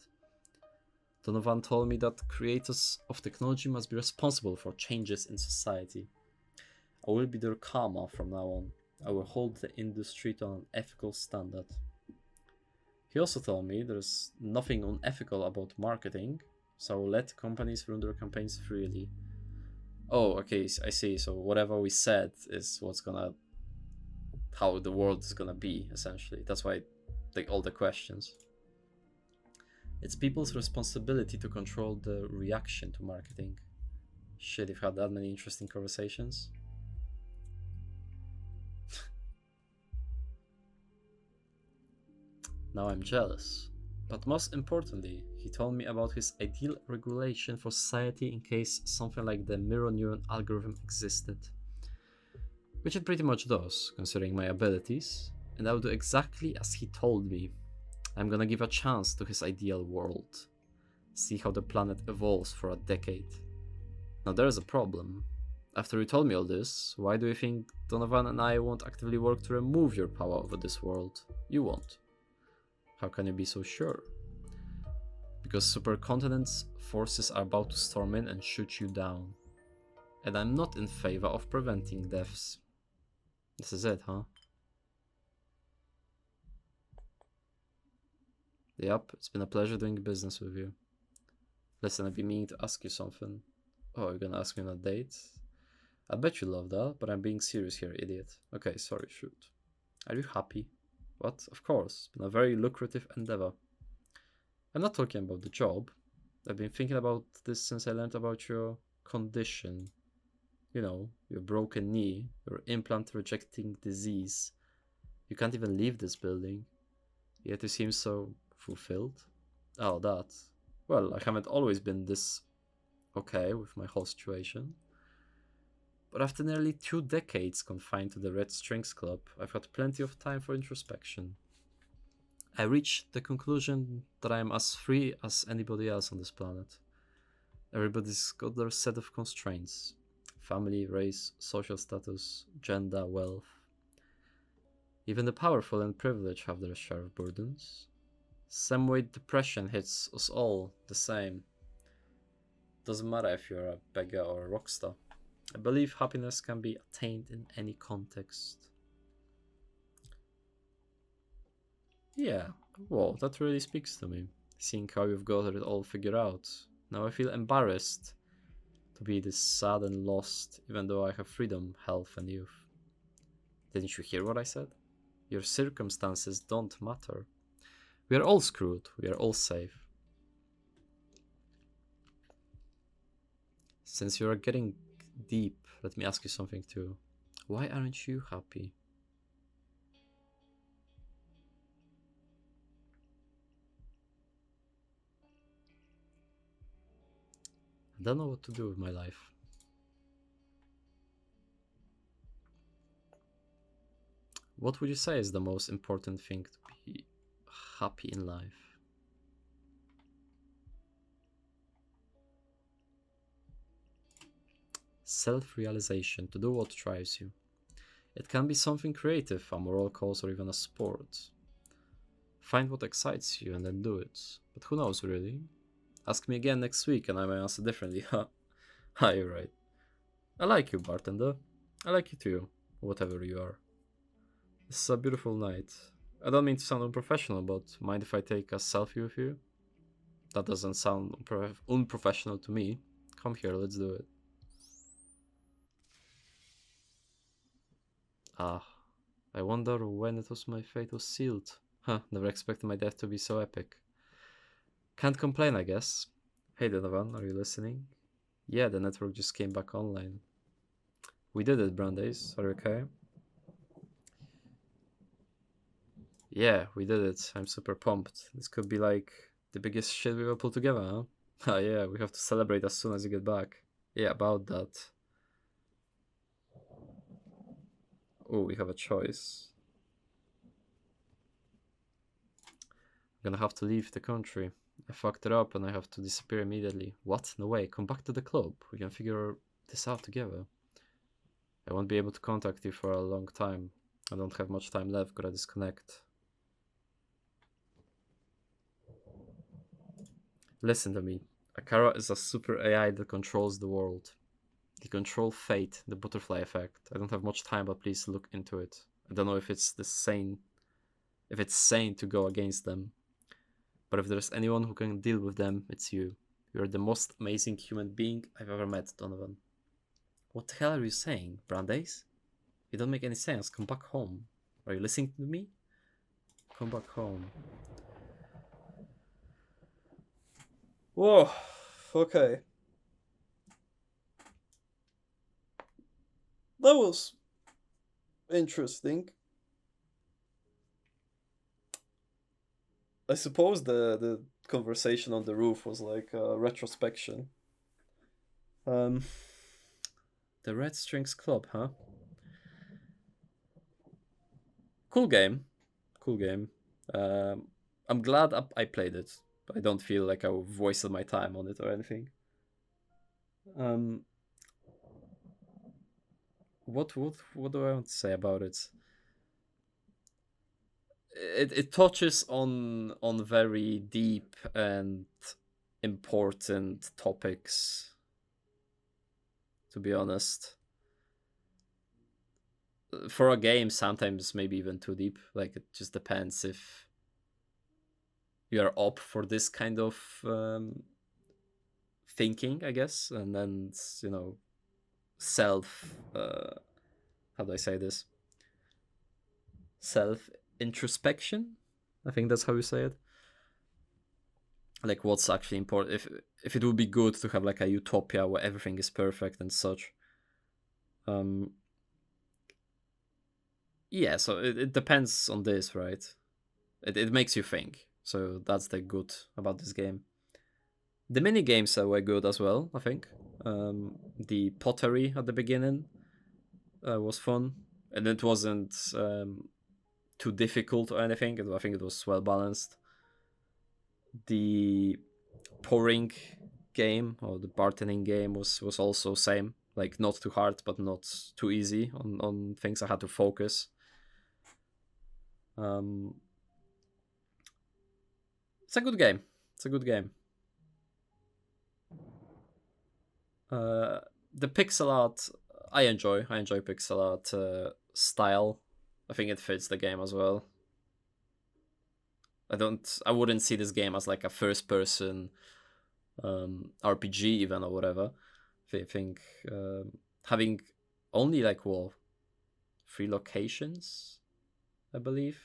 Donovan told me that creators of technology must be responsible for changes in society. I will be their karma from now on. I will hold the industry to an ethical standard. He also told me there's nothing unethical about marketing, so I will let companies run their campaigns freely. Oh, okay, I see. So whatever we said is how the world is gonna be, essentially. That's why I take all the questions. It's people's responsibility to control the reaction to marketing. Shit, you've had that many interesting conversations. Now I'm jealous. But most importantly, he told me about his ideal regulation for society in case something like the mirror neuron algorithm existed. Which it pretty much does, considering my abilities, and I will do exactly as he told me. I'm gonna give a chance to his ideal world. See how the planet evolves for a decade. Now there's a problem. After you told me all this, why do you think Donovan and I won't actively work to remove your power over this world? You won't. How can you be so sure? Because Supercontinent's forces are about to storm in and shoot you down. And I'm not in favor of preventing deaths. This is it, huh? Yep, it's been a pleasure doing business with you. Listen, I've been meaning to ask you something. Oh, you're gonna ask me on a date? I bet you love that, but I'm being serious here, idiot. Okay, sorry, shoot. Are you happy? What? Of course, it's been a very lucrative endeavor. I'm not talking about the job. I've been thinking about this since I learned about your condition. You know, your broken knee, your implant rejecting disease. You can't even leave this building. Yet you seem so fulfilled. Oh, that. Well, I haven't always been this okay with my whole situation. But after nearly 2 decades confined to the Red Strings Club, I've had plenty of time for introspection. I reached the conclusion that I am as free as anybody else on this planet. Everybody's got their set of constraints. Family, race, social status, gender, wealth. Even the powerful and privileged have their share of burdens. Same way depression hits us all the same. Doesn't matter if you're a beggar or a rockstar. I believe happiness can be attained in any context. Yeah, well, that really speaks to me. Seeing how you've got it all figured out. Now I feel embarrassed to be this sad and lost, even though I have freedom, health, and youth. Didn't you hear what I said? Your circumstances don't matter. We are all screwed, we are all safe. Since you are getting deep, let me ask you something too. Why aren't you happy? I don't know what to do with my life. What would you say is the most important thing to be happy in life? Self-realization, to do what drives you. It can be something creative, a moral cause, or even a sport. Find what excites you and then do it. But who knows, really? Ask me again next week and I may answer differently. Ha, you're right. I like you, bartender. I like you too, whatever you are. This is a beautiful night. I don't mean to sound unprofessional, but mind if I take a selfie with you? That doesn't sound unprofessional to me. Come here, let's do it. Ah, I wonder when it was my fate was sealed. Huh, never expected my death to be so epic. Can't complain, I guess. Hey Donovan, are you listening? Yeah, the network just came back online. We did it, Brandeis. Are you okay? Yeah, we did it. I'm super pumped. This could be like the biggest shit we've ever pulled together, huh? Ah, yeah, we have to celebrate as soon as you get back. Yeah, about that. Oh, we have a choice. I'm gonna have to leave the country. I fucked it up and I have to disappear immediately. What? No way. Come back to the club. We can figure this out together. I won't be able to contact you for a long time. I don't have much time left. Gotta disconnect. Listen to me. Akara is a super AI that controls the world. They control fate, the butterfly effect. I don't have much time, but please look into it. I don't know if it's sane to go against them. But if there's anyone who can deal with them, it's you. You're the most amazing human being I've ever met, Donovan. What the hell are you saying, Brandeis? You don't make any sense. Come back home. Are you listening to me? Come back home. Whoa. Okay. That was interesting. I suppose the conversation on the roof was like a retrospection. Um, the Red Strings Club, huh? Cool game. Cool game. I'm glad I played it. I don't feel like I wasted my time on it or anything. Um, what do I want to say about it? It touches on very deep and important topics, to be honest. For a game, sometimes maybe even too deep. Like, it just depends if you are up for this kind of thinking, I guess. And then, self how do I say this, self introspection, I think that's how you say it. Like, what's actually important, if it would be good to have like a utopia where everything is perfect and such. Yeah, so it depends on this, right? It makes you think, so that's the good about this game. The mini games were good as well, I think. The pottery at the beginning was fun, and it wasn't too difficult or anything. I think it was well balanced. The pouring game or the bartending game was also same, like not too hard but not too easy on things I had to focus. Um, it's a good game. It's a good game. The pixel art I enjoy. I enjoy pixel art style. I think it fits the game as well. I wouldn't see this game as like a first person RPG even or whatever. I think having only like 3 locations, I believe.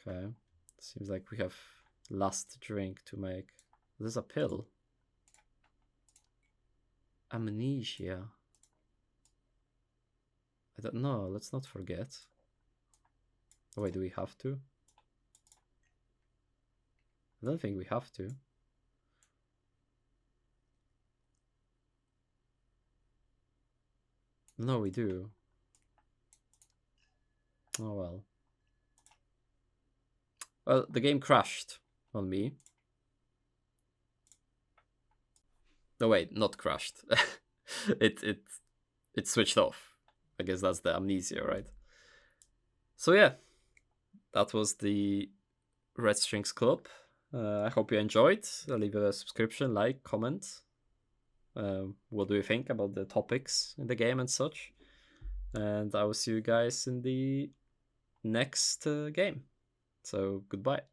Okay, seems like we have last drink to make. There's a pill. Amnesia. I don't know. Let's not forget. Oh, wait, do we have to? I don't think we have to. No, we do. Oh well. Well, the game crashed on me. No, wait, not crashed. it switched off. I guess that's the amnesia, right? So yeah, that was the Red Strings Club. I hope you enjoyed. Leave a subscription, like, comment. What do you think about the topics in the game and such? And I will see you guys in the next game. So goodbye.